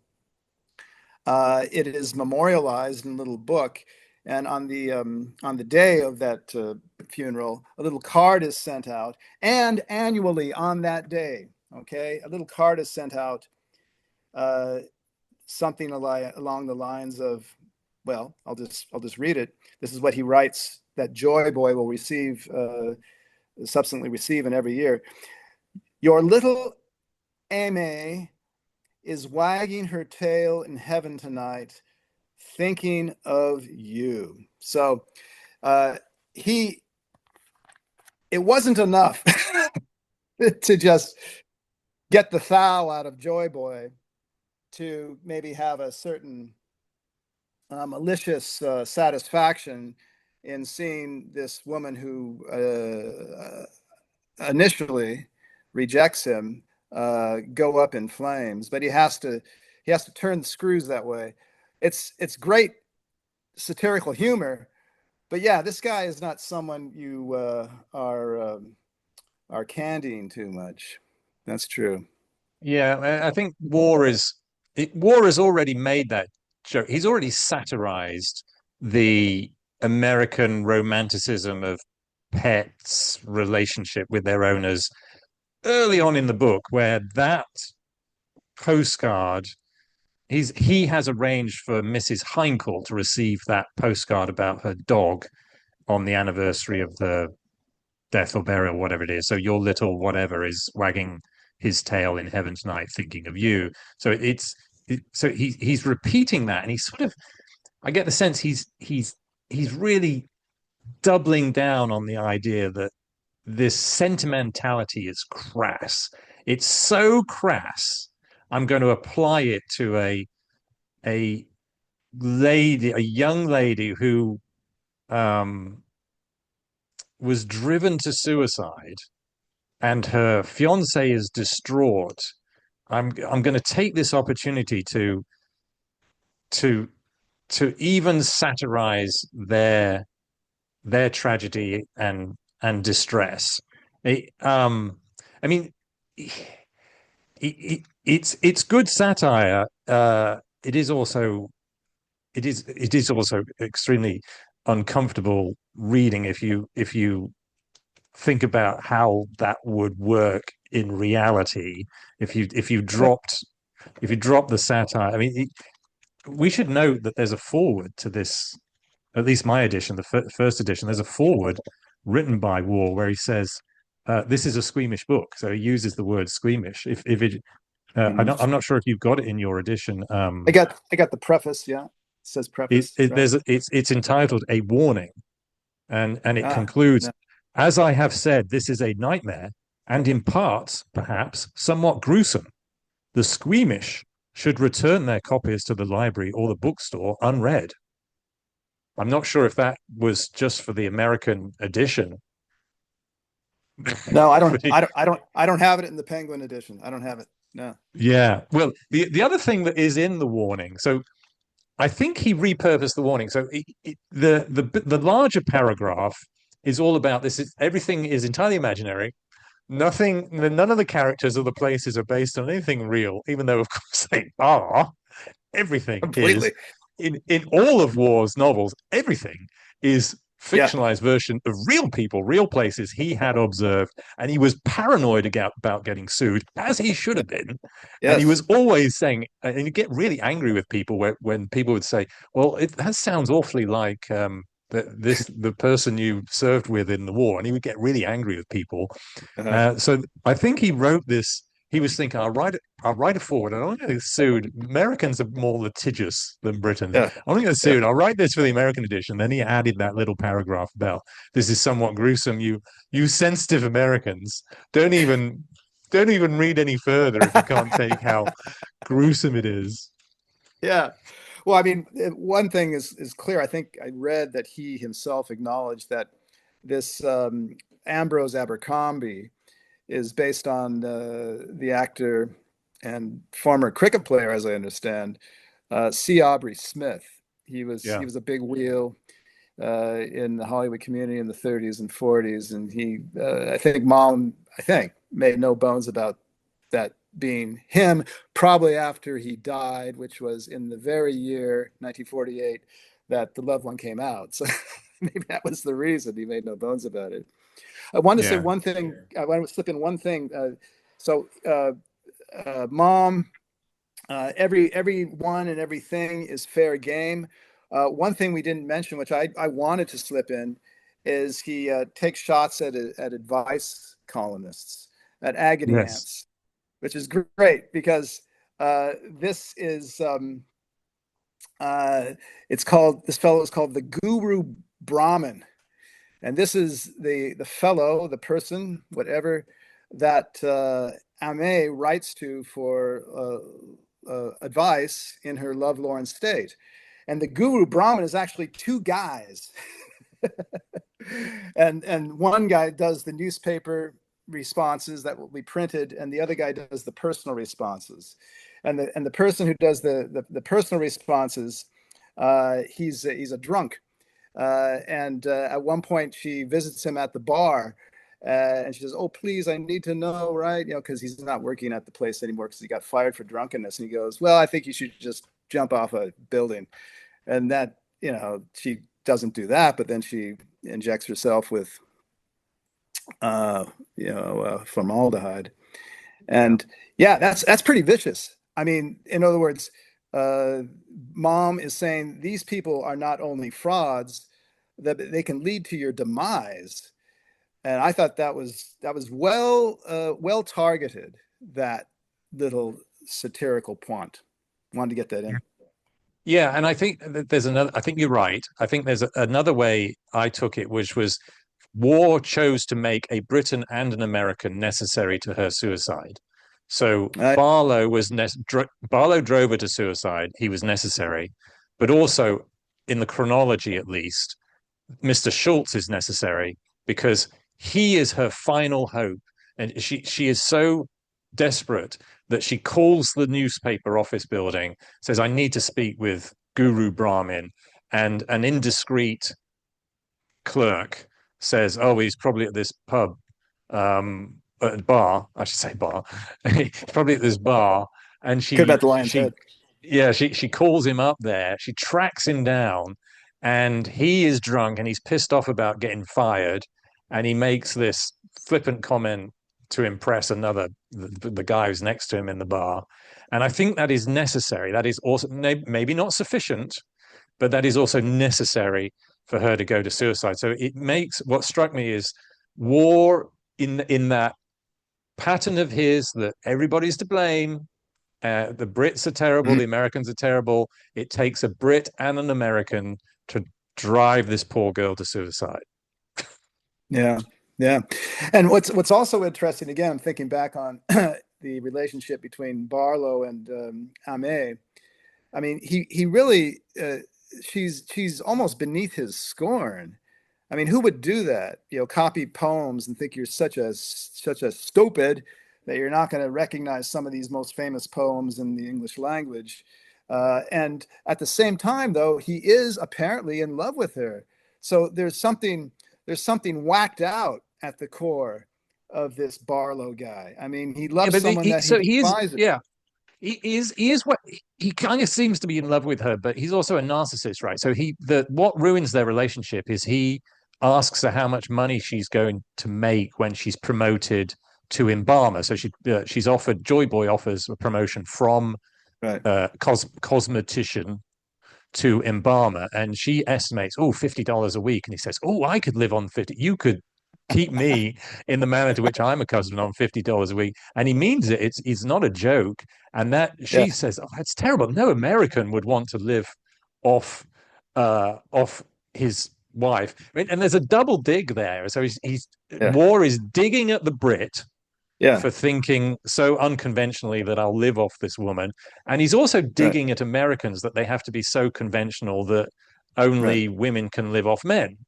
it is memorialized in a little book, and on the day of that funeral, a little card is sent out, and annually on that day, okay, a little card is sent out, uh, something along the lines of, well, I'll just read it. This is what he writes that Joy Boy will subsequently receive in every year. Your little Aimee is wagging her tail in heaven tonight, thinking of you. So it wasn't enough to just get the thou out of Joy Boy to maybe have a certain malicious satisfaction in seeing this woman who initially rejects him go up in flames. But he has to turn the screws that way. It's great satirical humor, but yeah, this guy is not someone you are candying too much. That's true. Yeah, I think War has already made that joke. He's already satirized the American romanticism of pets' relationship with their owners early on in the book, where that postcard he has arranged for Mrs. Heinkel to receive that postcard about her dog on the anniversary of the death or burial, whatever it is. So your little whatever is wagging his tail in heaven tonight, thinking of you. So so he's repeating that, and he's sort of, I get the sense he's really doubling down on the idea that this sentimentality is crass. It's so crass. I'm going to apply it to a a young lady who um, was driven to suicide, and her fiance is distraught. I'm going to take this opportunity to even satirize their tragedy and distress. It, I mean, it's good satire. It is also extremely uncomfortable reading if you think about how that would work in reality if you dropped the satire. I mean, we should note that there's a foreword to this, at least my edition, the first edition. There's a foreword written by Waugh where he says, "This is a squeamish book." So he uses the word squeamish. If it, I'm not sure if you've got it in your edition. I got the preface. Yeah, it says preface, right? It's entitled "A Warning," and it Ah, concludes, no. "As I have said, this is a nightmare, and in parts, perhaps, somewhat gruesome. The squeamish should return their copies to the library or the bookstore unread." I'm not sure if that was just for the American edition. No, I don't. I don't. I don't. I don't have it in the Penguin edition. I don't have it. No. Yeah. Well, the other thing that is in the warning, so I think he repurposed the warning. So the larger paragraph is all about this. Everything is entirely imaginary. None of the characters or the places are based on anything real, even though, of course, they are. Everything is Completely. in all of Waugh's novels. Everything is Yeah. fictionalized version of real people, real places he had observed, and he was paranoid about getting sued, as he should have been. And he Yes. was always saying, and you get really angry with people when people would say, "Well, that sounds awfully like the person you served with in the war," and he would get really angry with people. Uh-huh. So I think he wrote this. He was thinking, I'll write it forward. I don't want to get sued. Americans are more litigious than Britons. Yeah. I'm going to get Yeah. sued. I'll write this for the American edition. Then he added that little paragraph about this is somewhat gruesome. You sensitive Americans don't even read any further if you can't take how gruesome it is. Yeah. Well, I mean, one thing is clear. I think I read that he himself acknowledged that this Ambrose Abercrombie is based on the actor and former cricket player, as I understand, C. Aubrey Smith. He Yeah, was a big wheel in the Hollywood community in the 30s and 40s, and I think made no bones about that being him. Probably after he died, which was in the very year 1948 that The Loved One came out. So maybe that was the reason he made no bones about it. I wanted to say yeah, one thing. I want to slip in one thing. So, Mom, everyone and everything is fair game. One thing we didn't mention, which I wanted to slip in, is he takes shots at advice columnists, at agony yes, ants, which is great because this is this fellow is called the Guru Brahmin. And this is the fellow, the person, whatever, that Aimee writes to for advice in her lovelorn state. And the Guru Brahmin is actually two guys. And one guy does the newspaper responses that will be printed, and the other guy does the personal responses. And the person who does the personal responses, he's a drunk. And at one point, she visits him at the bar, and she says, "Oh, please, I need to know, right? You know, because he's not working at the place anymore because he got fired for drunkenness." And he goes, "Well, I think you should just jump off a building." And that, she doesn't do that, but then she injects herself with, formaldehyde, yeah. and yeah, that's pretty vicious. I mean, in other words, uh, Mom is saying these people are not only frauds, that they can lead to your demise. And I thought that was well targeted, that little satirical point. Wanted to get that in. Yeah, and I think that there's another. I think you're right. I think there's another way I took it, which was war chose to make a Briton and an American necessary to her suicide. So I, Barlow drove her to suicide. He was necessary, but also in the chronology, at least, Mr. Schultz is necessary because he is her final hope, and she is so desperate that she calls the newspaper office building, says, "I need to speak with Guru Brahmin," and an indiscreet clerk says, "Oh, he's probably at this pub, bar. I should say bar. He's probably at this bar." And could bet the Lion's Head. yeah, she calls him up there. She tracks him down, and he is drunk and he's pissed off about getting fired, and he makes this flippant comment to impress the guy who's next to him in the bar. And I think that is necessary. That is also maybe not sufficient, but that is also necessary for her to go to suicide. So it makes what struck me is war in that pattern of his that everybody's to blame. The Brits are terrible, Mhm. the Americans are terrible. It takes a Brit and an American to drive this poor girl to suicide. Yeah, yeah. And what's also interesting, again, I'm thinking back on the relationship between Barlow and Aimee. I mean, he really she's almost beneath his scorn. I mean, who would do that? Copy poems and think you're such a stupid that you're not going to recognize some of these most famous poems in the English language. And at the same time, though, he is apparently in love with her. So there's something whacked out at the core of this Barlow guy. I mean, he Yeah, loves but someone that he so he is, despises. yeah. he is what he kind of seems to be in love with her, but he's also a narcissist, right? So what ruins their relationship is he asks her how much money she's going to make when she's promoted to embalmer. So she's offered Joy Boy offers a promotion from Right. cosmetician to embalmer, and she estimates, oh, $50 a week. And he says, oh, I could live on 50. You could keep me in the manner to which I'm accustomed on $50 a week. And he means it. It's not a joke. And that Yeah. she says, oh, that's terrible. No American would want to live off off his wife. I mean, and there's a double dig there. So he's Yeah. Waugh is digging at the Brit Yeah. for thinking so unconventionally that I'll live off this woman. And he's also Right. digging at Americans that they have to be so conventional that Right. only women can live off men.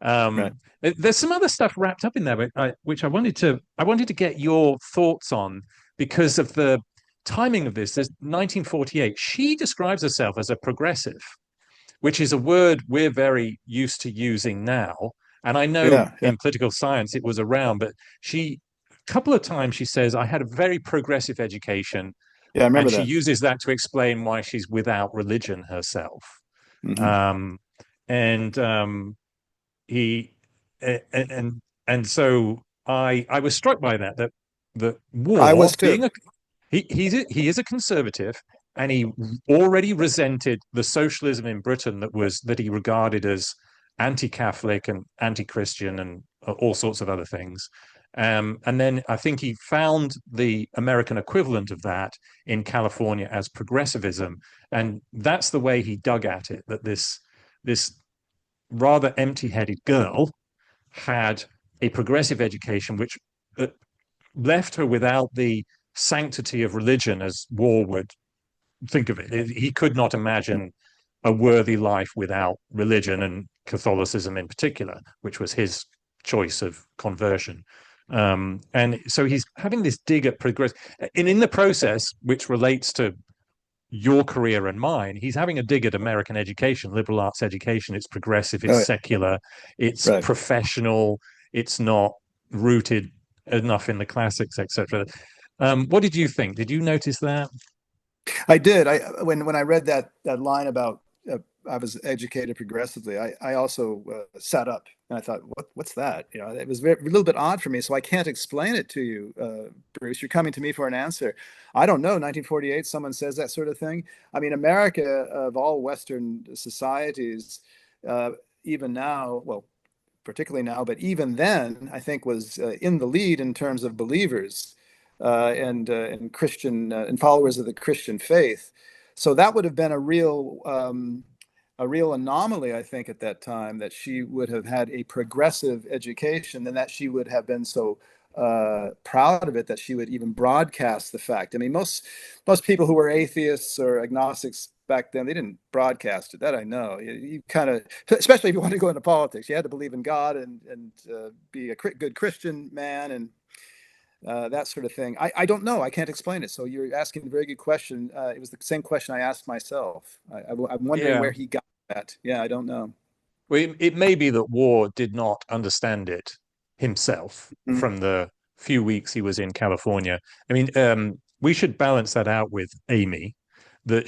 Right. There's some other stuff wrapped up in there, which I wanted to get your thoughts on because of the timing of this. There's 1948. She describes herself as a progressive, which is a word we're very used to using now. And I know Yeah. Yeah. in political science it was around, but a couple of times she says, I had a very progressive education. Yeah. I And remember she that. uses that to explain why she's without religion herself. Hmm. Um, and he and so I was struck by that I Waugh was too. being he is a conservative, and he already resented the socialism in Britain that he regarded as anti-Catholic and anti-Christian and all sorts of other things. And then I think he found the American equivalent of that in California as progressivism, and that's the way he dug at it. That this rather empty-headed girl had a progressive education, which left her without the sanctity of religion, as Waugh would think of it. He could not imagine a worthy life without religion and Catholicism in particular, which was his choice of conversion. And so he's having this dig at progress, and in the process, which relates to your career and mine, he's having a dig at American education, liberal arts education. It's progressive, Oh, it's yeah. secular, it's Right. professional, it's not rooted enough in the classics, etc. What did you think? Did you notice that? I did. When I read that line about I was educated progressively, I also sat up and I thought, what's that? You know, it was a little bit odd for me, so I can't explain it to you, Bruce. You're coming to me for an answer. I don't know. 1948, someone says that sort of thing. I mean, America, of all Western societies, uh, even now, well, particularly now, but even then, I think was in the lead in terms of believers and Christian and followers of the Christian faith. So that would have been a real anomaly, I think, at that time, that she would have had a progressive education and that she would have been so proud of it that she would even broadcast the fact. I mean, most people who were atheists or agnostics back then, they didn't broadcast it. That I know. You kind of, especially if you want to go into politics, you had to believe in God and be a good Christian man and that sort of thing. I don't know. I can't explain it. So you're asking a very good question. It was the same question I asked myself. I'm wondering Yeah. where he got that. Yeah, I don't know. Well, it may be that Waugh did not understand it himself Mm. from the few weeks he was in California. I mean, we should balance that out with Aimee, that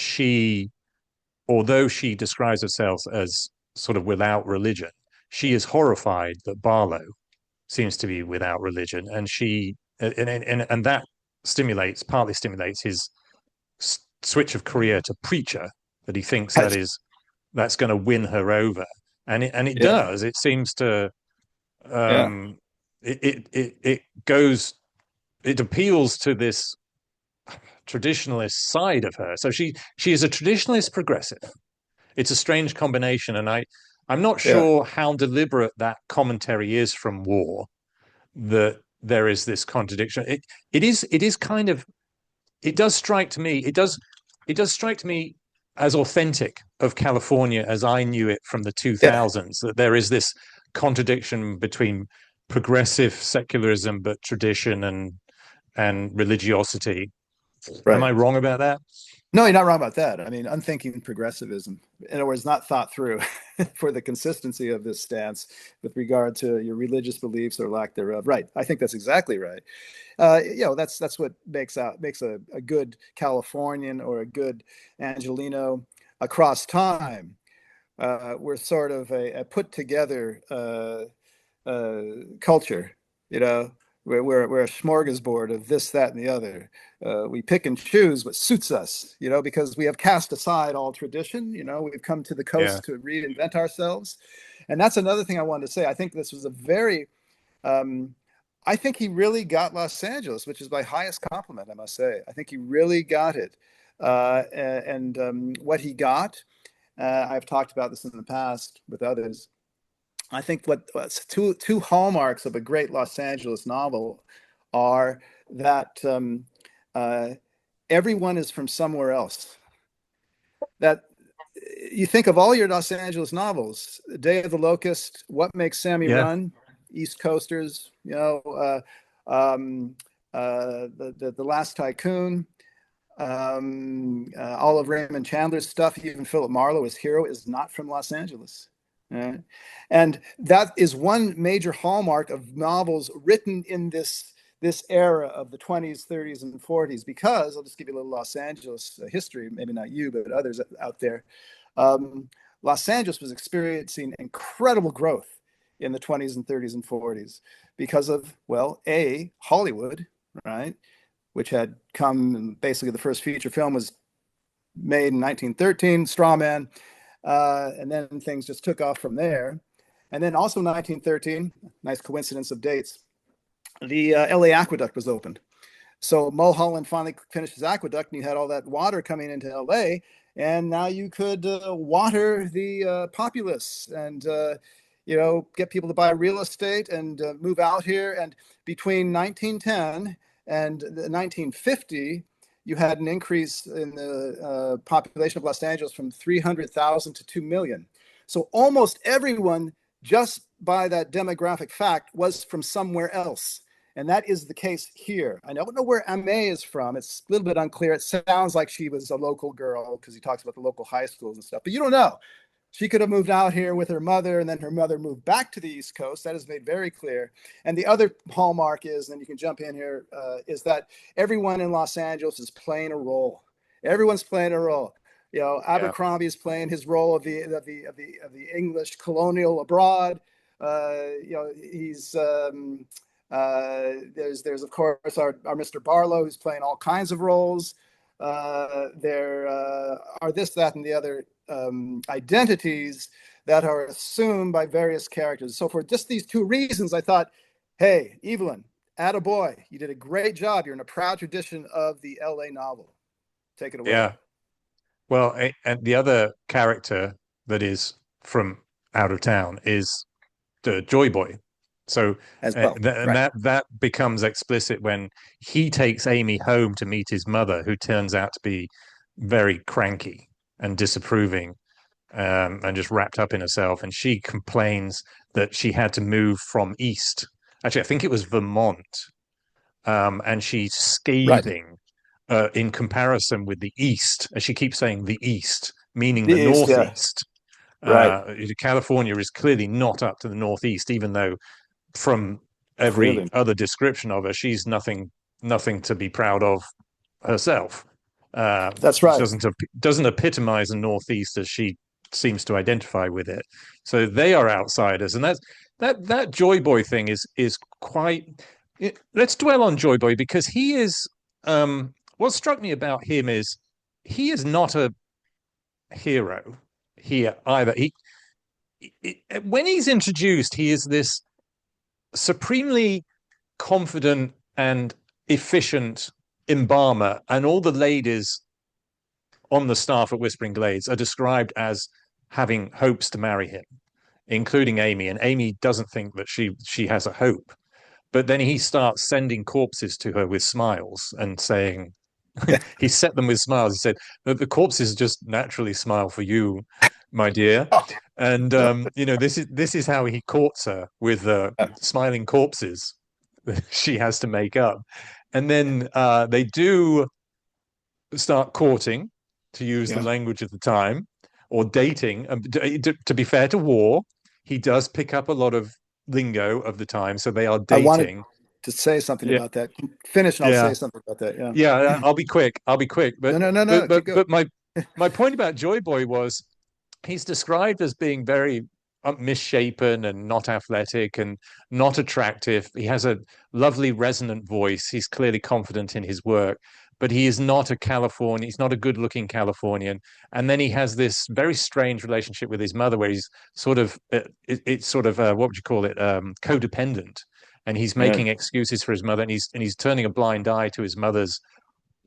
although she describes herself as sort of without religion, she is horrified that Barlow seems to be without religion, and that partly stimulates his switch of career to preacher. That he thinks that's going to win her over, and it Yeah, does. It seems to yeah, um, it goes. It appeals to this traditionalist side of her. So she is a traditionalist progressive. It's a strange combination, and I'm not yeah, sure how deliberate that commentary is from Waugh, that there is this contradiction. It is kind of, it does strike to me, it does strike to me as authentic of California as I knew it from the yeah. 2000s, that there is this contradiction between progressive secularism but tradition and religiosity. Am Right. I wrong about that? No, you're not wrong about that. I mean, unthinking progressivism, in other words, not thought through for the consistency of this stance with regard to your religious beliefs or lack thereof. Right. I think that's exactly right. That's what makes a good Californian or a good Angelino across time. We're sort of a put together culture, you know. We're a smorgasbord of this, that, and the other. We pick and choose what suits us, you know, because we have cast aside all tradition. You know, we've come to the Yeah, coast to reinvent ourselves, and that's another thing I wanted to say. I think this was a very um, I think he really got Los Angeles, which is my highest compliment, I must say. I think he really got it. And what he got, I've talked about this in the past with others. I think what's two hallmarks of a great Los Angeles novel are that uh, everyone is from somewhere else. That you think of all your Los Angeles novels, Day of the Locust, What Makes Sammy yeah, Run, East Coasters, you know, the Last Tycoon, all of Raymond Chandler's stuff, even Philip Marlowe, his hero, is not from Los Angeles. Right? And that is one major hallmark of novels written in this era of the 20s, 30s, and 40s, because I'll just give you a little Los Angeles history, maybe not you, but others out there. Um, Los Angeles was experiencing incredible growth in the 20s and 30s and 40s because of, well, A, Hollywood, right? Which had come, and basically the first feature film was made in 1913, Straw Man, and then things just took off from there. And then also 1913, nice coincidence of dates, the LA Aqueduct was opened. So Mulholland finally finished his aqueduct, and you had all that water coming into LA, and now you could water the populace and get people to buy real estate and move out here. And between 1910 and 1950, you had an increase in the population of Los Angeles from 300,000 to 2 million. So almost everyone, just by that demographic fact, was from somewhere else. And that is the case here. I don't know where Aimee is from. It's a little bit unclear. It sounds like she was a local girl because he talks about the local high schools and stuff, but you don't know. She could have moved out here with her mother, and then her mother moved back to the East Coast. That is made very clear. And the other hallmark is, and you can jump in here, is that everyone in Los Angeles is playing a role. Everyone's playing a role. You know, yeah, Abercrombie is playing his role of the English colonial abroad. He's there's of course our Mr. Barlow, who's playing all kinds of roles. There are this, that, and the other identities that are assumed by various characters. So for just these two reasons, I thought, hey, Evelyn, attaboy, you did a great job. You're in a proud tradition of the LA novel. Take it away. yeah. Well, and the other character that is from out of town is the Joy Boy. So, As well. and Right. that becomes explicit when he takes Amy home to meet his mother, who turns out to be very cranky and disapproving, and just wrapped up in herself. And she complains that she had to move from east. Actually, I think it was Vermont, and she's Right. scathing in comparison with the East, as she keeps saying the East, meaning The the East, yeah. Northeast. Right. California is clearly not up to the Northeast, even though from every Clearly. other description of her, she's nothing to be proud of herself. That's She right. doesn't epitomize the Northeast as she seems to identify with it. So they are outsiders, and that Joy Boy thing is quite. Let's dwell on Joy Boy because he is. What struck me about him is he is not a hero here either. When he's introduced, he is this supremely confident and efficient embalmer, and all the ladies on the staff at Whispering Glades are described as having hopes to marry him, including Amy. And Amy doesn't think that she has a hope. But then he starts sending corpses to her with smiles and saying, he set them with smiles. He said, the corpses just naturally smile for you, my dear. And this is how he courts her with smiling corpses that she has to make up. And then they do start courting, to use the Yeah. language of the time, or dating. To be fair to Waugh, he does pick up a lot of lingo of the time, so they are I wanted dating. to say something Yeah, about that. Finish and I'll yeah, say something about that. Yeah. yeah. I'll be quick. I'll be quick. No, But no, no, but no. but Keep going. but my point about Joy Boy was he's described as being very misshapen and not athletic and not attractive. He has a lovely resonant voice. He's clearly confident in his work, but he is not a Californian. He's not a good-looking Californian. And then he has this very strange relationship with his mother, where he's sort of it's sort of what would you call it, codependent. And he's Yeah. making excuses for his mother, and he's turning a blind eye to his mother's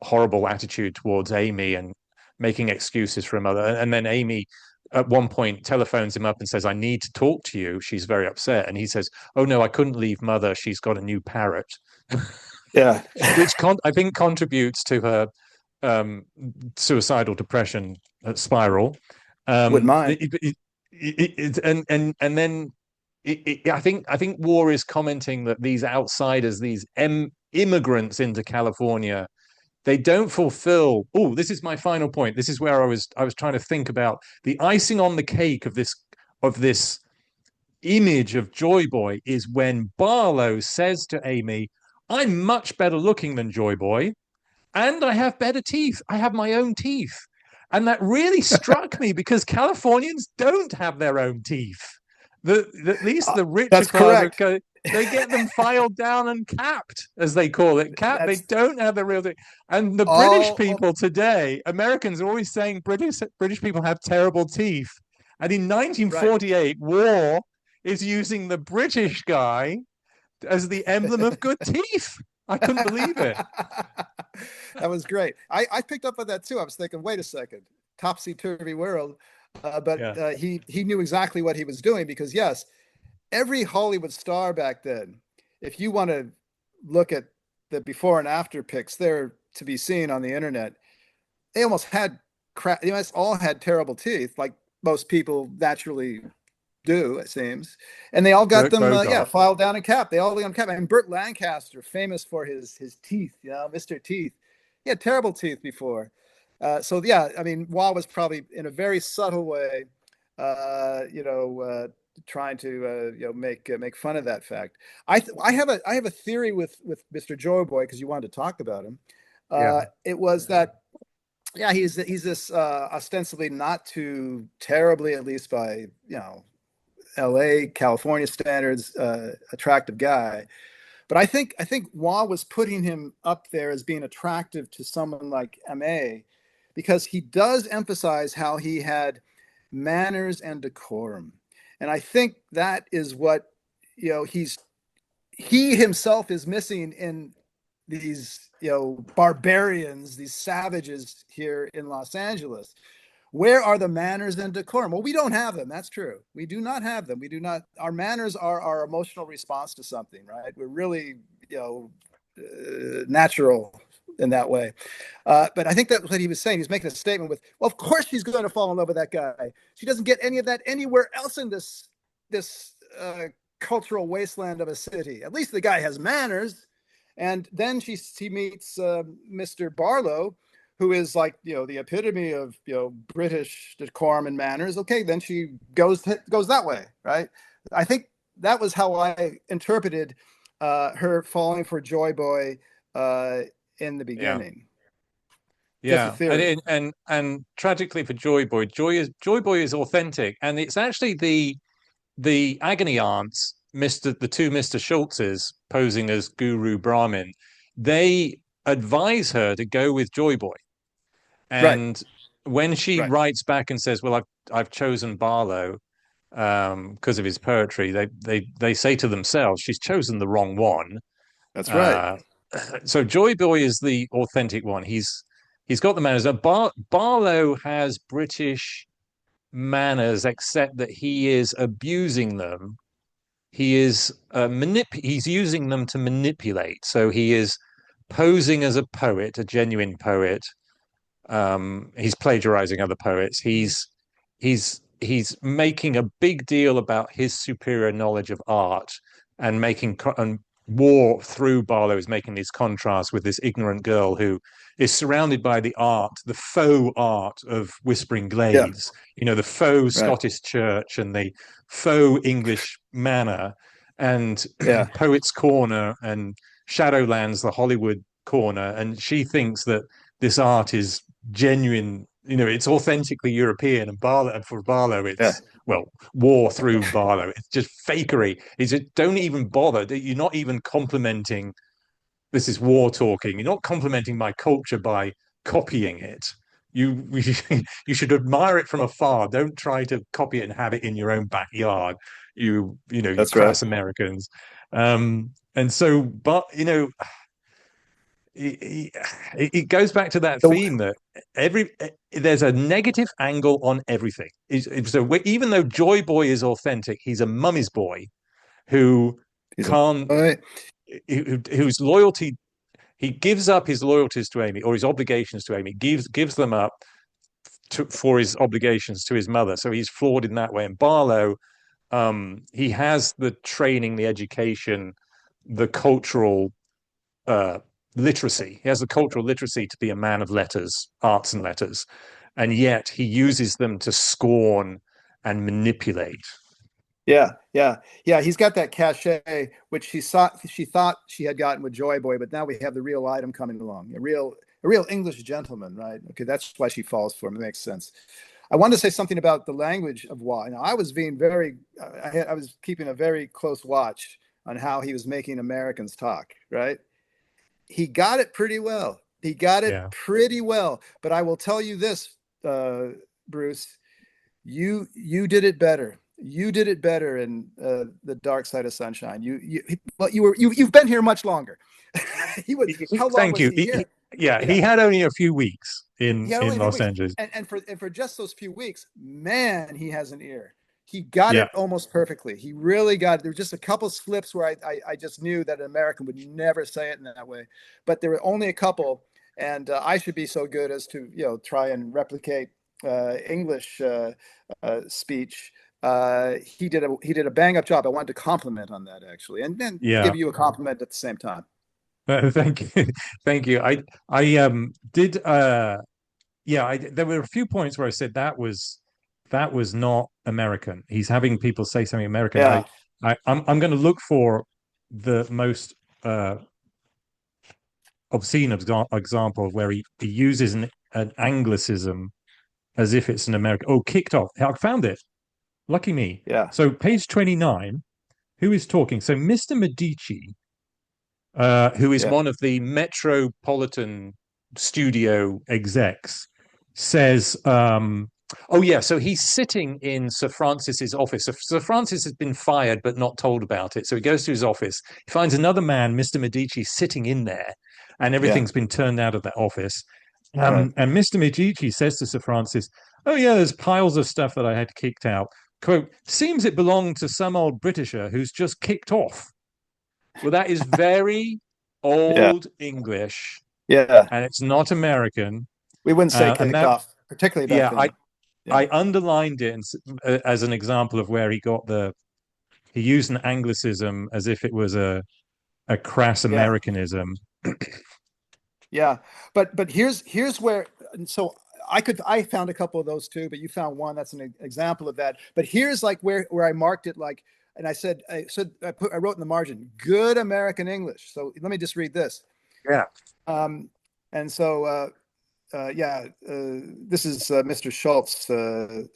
horrible attitude towards Aimee and making excuses for her mother. And then Aimee at one point telephones him up and says, I need to talk to you. She's very upset. And he says, oh no, I couldn't leave mother. She's got a new parrot, Yeah. which I think contributes to her suicidal depression spiral. Would mind. And then I think Waugh is commenting that these outsiders, these immigrants into California, they don't fulfill. Oh, this is my final point. This is where I was trying to think about the icing on the cake of this image of Joy Boy is when Barlow says to Aimee, I'm much better looking than Joy Boy, and I have better teeth. I have my own teeth. And that really struck me because Californians don't have their own teeth. At least the richer That's class, correct. they get them filed down and capped, as they call it. Capped. They That's don't have the real thing. And the British all. people today, Americans are always saying British people have terrible teeth. And in Right. 1948, Waugh is using the British guy as the emblem of good teeth. I couldn't believe it. That was great. I picked up on that too. I was thinking, wait a second, topsy-turvy world. But Yeah. he knew exactly what he was doing because yes, every Hollywood star back then, if you want to look at the before and after pics, they're to be seen on the internet. They almost had crap. They almost all had terrible teeth, like most people naturally do, it seems. And they all got Dirk them, Bogart. filed down and capped. They all got them capped. And Burt Lancaster, famous for his teeth, Mr. Teeth. He had terrible teeth before. So yeah, I mean, Waugh was probably in a very subtle way, trying to make fun of that fact. I have a theory with Mr. Joy Boy because you wanted to talk about him. Yeah. It was that yeah, he's this ostensibly not too terribly, at least by L.A. California standards, attractive guy. But I think Waugh was putting him up there as being attractive to someone like Aimee because he does emphasize how he had manners and decorum. And I think that is what he himself is missing in these barbarians, these savages here in Los Angeles. Where are the manners and decorum? Well, we don't have them. That's true. We do not have them. We do not. Our manners are our emotional response to something, right? We're really, natural in that way. But I think that's what he was saying. He's making a statement with, well, of course she's going to fall in love with that guy. She doesn't get any of that anywhere else in this cultural wasteland of a city. At least the guy has manners. And then she meets Mr. Barlow, who is like the epitome of British decorum and manners. Okay, then she goes that way, right? I think that was how I interpreted her falling for Joy Boy in the Yeah. beginning. Just a Yeah, and theory. and tragically for Joy Boy, Joy Boy is authentic, and it's actually the agony aunts, the two Mr. Schultzes posing as Guru Brahmin. They advise her to go with Joy Boy, Right, and when she right. writes back and says, "Well, I've chosen Barlow because of his poetry," they say to themselves, "She's chosen the wrong one." That's right. Uh, so Joy Boy is the authentic one. He's got the manners. Barlow has British manners, except that he is abusing them. He is he's using them to manipulate. So he is posing as a poet, a genuine poet. He's plagiarizing other poets. He's making a big deal about his superior knowledge of art and making and Waugh through Barlow is making these contrasts with this ignorant girl who is surrounded by the art, the faux art of Whispering Yeah. Glades, the faux Right. Scottish church and the faux English manor and Yeah. Poets Corner and Shadowlands, the Hollywood corner. And she thinks that this art is genuine, it's authentically European. And for Barlow, Yeah. it's, well, war through Barlow. It's just fakery. Is it? Don't even bother. You're not even complimenting. This is war talking. You're not complimenting my culture by copying it. You you should admire it from afar. Don't try to copy it and have it in your own backyard. You That's right. crass Americans. And so, but it goes back to that The, theme that there's a negative angle on everything. So even though Joy Boy is authentic, he's a mummy's boy who he's a, can't, all right. whose loyalty, he gives up his loyalties to Aimee, or his obligations to Aimee, gives them up for his obligations to his mother. So he's flawed in that way. And Barlow, he has the training, the education, the cultural literacy. He has the cultural literacy to be a man of letters, arts and letters, and yet he uses them to scorn and manipulate. Yeah, yeah, yeah. He's got that cachet, which she thought she had gotten with Joy Boy, but now we have the real item coming along, a real English gentleman, right? Okay, that's why she falls for him. It makes sense. I wanted to say something about the language of Waugh. Now, I was being I was keeping a very close watch on how he was making Americans talk, right? He got it pretty well. He got it Yeah. pretty well. But I will tell you this, Bruce, you did it better. You did it better in The Dark Side of Sunshine. You've been here much longer. How long Thank was you. he here? Yeah, he Yeah, had only a few weeks he had in only a few Los weeks, Angeles. and for just those few weeks, man, he has an ear. He got Yeah, it almost perfectly. He really got it. There were just a couple slips where I just knew that an American would never say it in that way, but there were only a couple, and I should be so good as to try and replicate English speech. He did a bang up job. I wanted to compliment on that actually, and then yeah. give you a compliment at the same time. Thank you, thank you. I did yeah. There were a few points where I said that was not American. He's having people say something American. Yeah, I'm going to look for the most obscene example where he uses an Anglicism as if it's an American. Oh, kicked off. I found it. Lucky me. yeah, So page 29, who is talking? So Mr. Medici, who is yeah, one of the Metropolitan studio execs, says, oh yeah, so he's sitting in Sir Francis's office. So Sir Francis has been fired but not told about it. So he goes to his office. He finds another man, Mr. Medici, sitting in there, and yeah. everything's been turned out of that office. Right. And Mr. Medici says to Sir Francis, "Oh yeah, there's piles of stuff that I had kicked out. Quote, seems it belonged to some old Britisher who's just kicked off." Well, that is very Yeah, old English, yeah. and it's not American. We wouldn't say And kicked that, off, particularly back yeah, then. Yeah, I underlined it as an example of where he used an Anglicism as if it was a crass yeah, Americanism. yeah. But here's where. And so I found a couple of those too, but you found one that's an example of that. But here's like where I marked it like, and I wrote in the margin, good American English. So let me just read this. Yeah, And so this is Mr. Schultz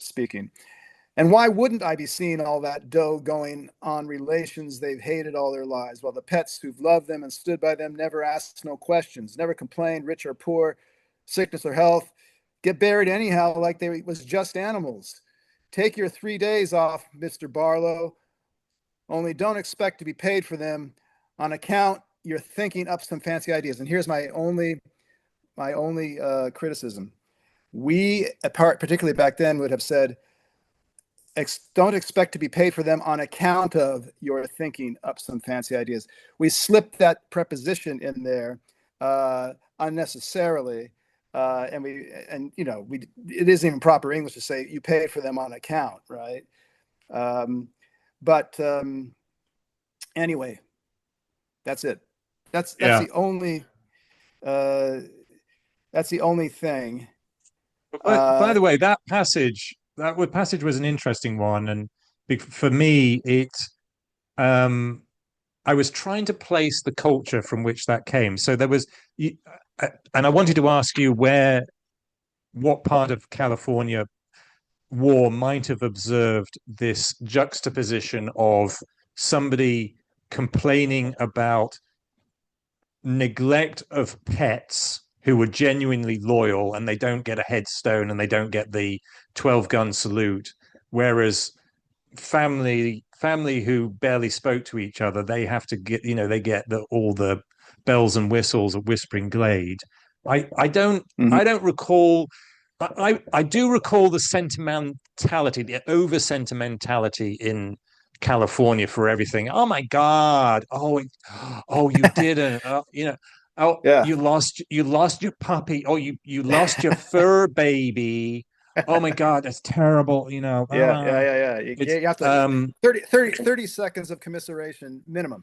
speaking. And why wouldn't I be seeing all that dough going on relations they've hated all their lives, while the pets who've loved them and stood by them never asked no questions, never complained, rich or poor, sickness or health, get buried anyhow like they was just animals. Take your 3 days off, Mr. Barlow, only don't expect to be paid for them on account you're thinking up some fancy ideas. And here's my only criticism. We, particularly back then, would have said, don't expect to be paid for them on account of your thinking up some fancy ideas. We slipped that preposition in there unnecessarily, it isn't even proper English to say you pay for them on account, right? But anyway, that's it. That's yeah. the only That's the only thing. By Uh, the way, that passage was an interesting one, and for me, um, I was trying to place the culture from which that came. So there was, and I wanted to ask you what part of California War might have observed this juxtaposition of somebody complaining about neglect of pets who were genuinely loyal and they don't get a headstone and they don't get the 12 gun salute, whereas family who barely spoke to each other, they have to get, they get all the bells and whistles of Whispering Glade. I don't mhm. I don't recall. I do recall the sentimentality, the over sentimentality in California for everything. Oh my God! Oh, you didn't. Oh, Yeah. you lost your puppy. Oh, you lost your fur baby. Oh my God, that's terrible. Yeah. It's You have to 30 seconds of commiseration minimum.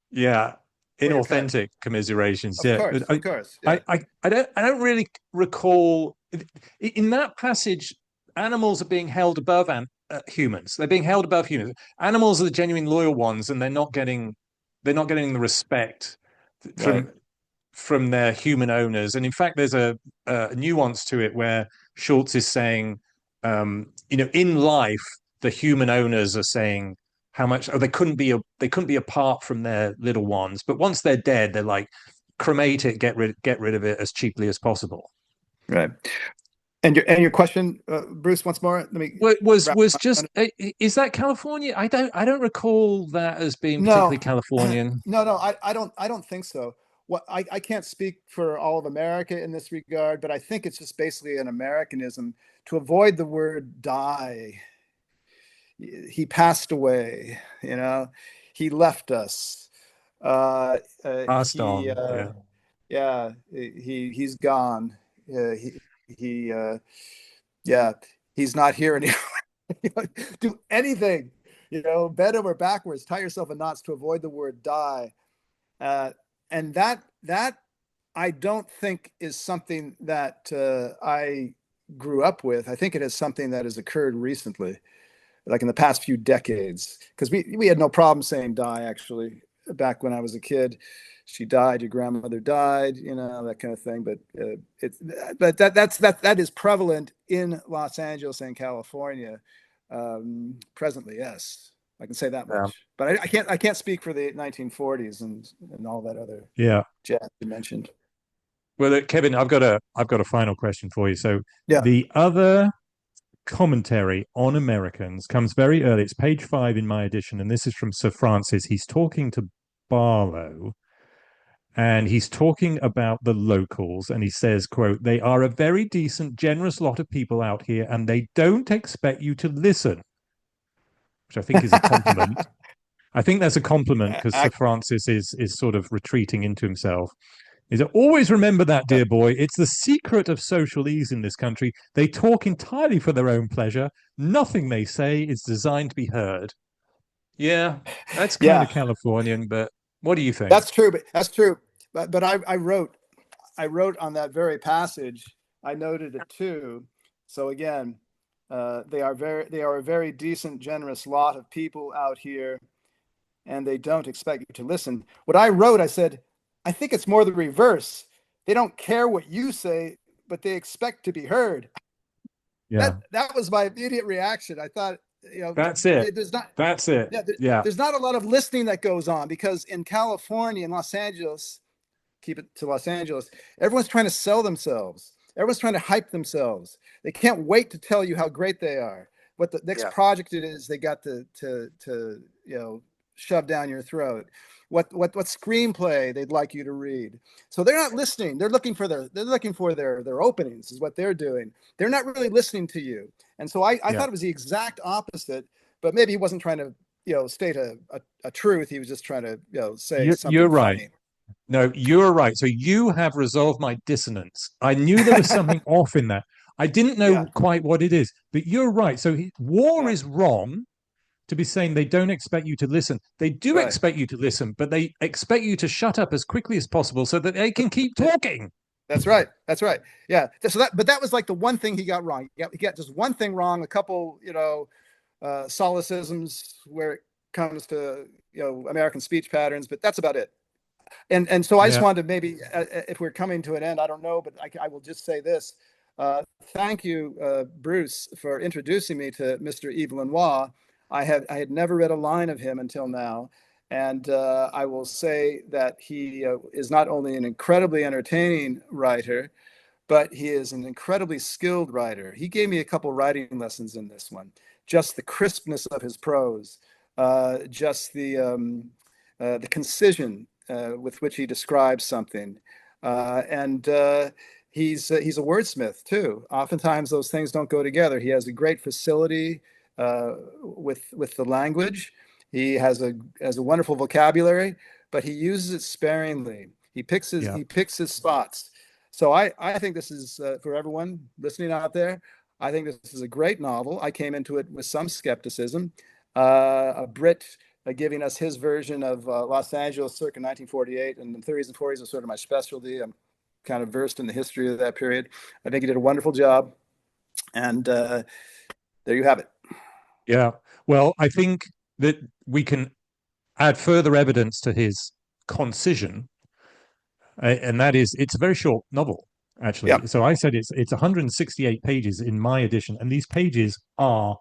yeah, Or you're cut. inauthentic commiserations. Of Yeah, course, of course. Yeah. I don't really recall in that passage. Animals are being held above humans. They're being held above humans. Animals are the genuine loyal ones, and they're not getting the respect Right. from their human owners. And in fact, there's a nuance to it where Schultz is saying, in life, the human owners are saying how much they couldn't be apart from their little ones, but once they're dead, they're like, cremate it, get rid of it as cheaply as possible. Right. And your question, Bruce, once more. Let me wrap Was my just is that California? I don't recall that as being No, particularly Californian. no. I don't think so. I can't speak for all of America in this regard, but I think it's just basically an Americanism to avoid the word die. He passed away, he left us. Uh, Passed he, on. Yeah. yeah, he's gone. He, yeah, he's not here anymore. Do anything, bend over backwards, tie yourself in knots to avoid the word die. Uh, and that I don't think is something that I grew up with. I think it is something that has occurred recently, like in the past few decades, because we had no problem saying die, actually, back when I was a kid. She died, your grandmother died, that kind of thing. But that is prevalent in Los Angeles and California, presently. Yes, I can say that Yeah. much. But I can't speak for the 1940s and all that other Yeah. jazz you mentioned. Well, Kevin, I've got a final question for you. So Yeah. the other commentary on Americans comes very early. It's page 5 in my edition, and this is from Sir Francis. He's talking to Barlow, and he's talking about the locals, and he says, quote, "They are a very decent, generous lot of people out here, and they don't expect you to listen," which I think is a compliment. I think that's a compliment because Sir Francis is sort of retreating into himself. Is always remember that, dear boy. It's the secret of social ease in this country. They talk entirely for their own pleasure. Nothing they say is designed to be heard. Yeah, that's kind Yeah, of Californian, but what do you think? that's true. But that's true. But I wrote on that very passage. I noted it too. So again, they are a very decent, generous lot of people out here, and they don't expect you to listen. What I wrote, I said, I think it's more the reverse. They don't care what you say, but they expect to be heard. Yeah, That was my immediate reaction. I thought, that's it. there's not, That's it. yeah, Yeah, there's not a lot of listening that goes on, because in California and Los Angeles, keep it to Los Angeles, everyone's trying to sell themselves. Everyone's trying to hype themselves. They can't wait to tell you how great they are, what the next yeah, project it is they got to shove down your throat, what screenplay they'd like you to read. So they're not listening. They're looking for their openings, is what they're doing. They're not really listening to you. And so I yeah. thought it was the exact opposite, but maybe he wasn't trying to state a truth. He was just trying to say You're something right. funny. No, you're right. So you have resolved my dissonance. I knew there was something off in that. I didn't Yeah, know quite what it is, but you're right. So war yeah, is wrong to be saying they don't expect you to listen. They do right. expect you to listen, but they expect you to shut up as quickly as possible so that they can keep talking. That's right. That's right. Yeah. So but that was like the one thing he got wrong. He got just one thing wrong. A couple, solecisms where it comes to American speech patterns, but that's about it. And so I just Yeah. wanted to maybe, if we're coming to an end, I don't know, but I will just say this. Thank you, Bruce, for introducing me to Mr. Evelyn Waugh. I had never read a line of him until now. And I will say that he is not only an incredibly entertaining writer, but he is an incredibly skilled writer. He gave me a couple writing lessons in this one. Just the crispness of his prose, just the concision with which he describes something, and he's a wordsmith too. Oftentimes those things don't go together. He has a great facility with the language. He has a wonderful vocabulary, but he uses it sparingly. Yeah. He picks his spots. So I think this is for everyone listening out there. I think this is a great novel. I came into it with some skepticism. A Brit giving us his version of Los Angeles circa 1948, and the 30s and 40s are sort of my specialty. I'm kind of versed in the history of that period. I think he did a wonderful job, and there you have it. Yeah. Well, I think that we can add further evidence to his concision, and that is it's a very short novel, Yeah, actually. So I said it's 168 pages in my edition, and these pages are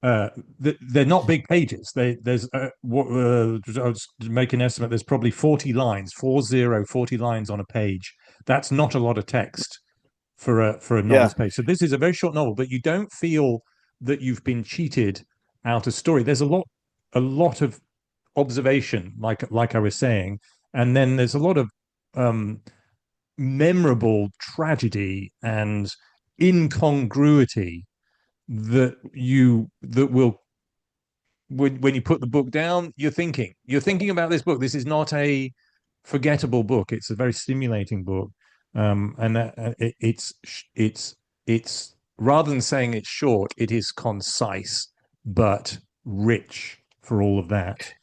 they're not big pages. There's I was make an estimate. There's probably 40 lines, 40 lines on a page. That's not a lot of text for a yeah, novel's page. So this is a very short novel, but you don't feel that you've been cheated out of story. There's a lot of observation, like I was saying, and then there's a lot of um, memorable tragedy and incongruity that will when you put the book down, you're thinking about this book. This is not a forgettable book. It's a very stimulating book, and it's rather than saying it's short, it is concise but rich for all of that.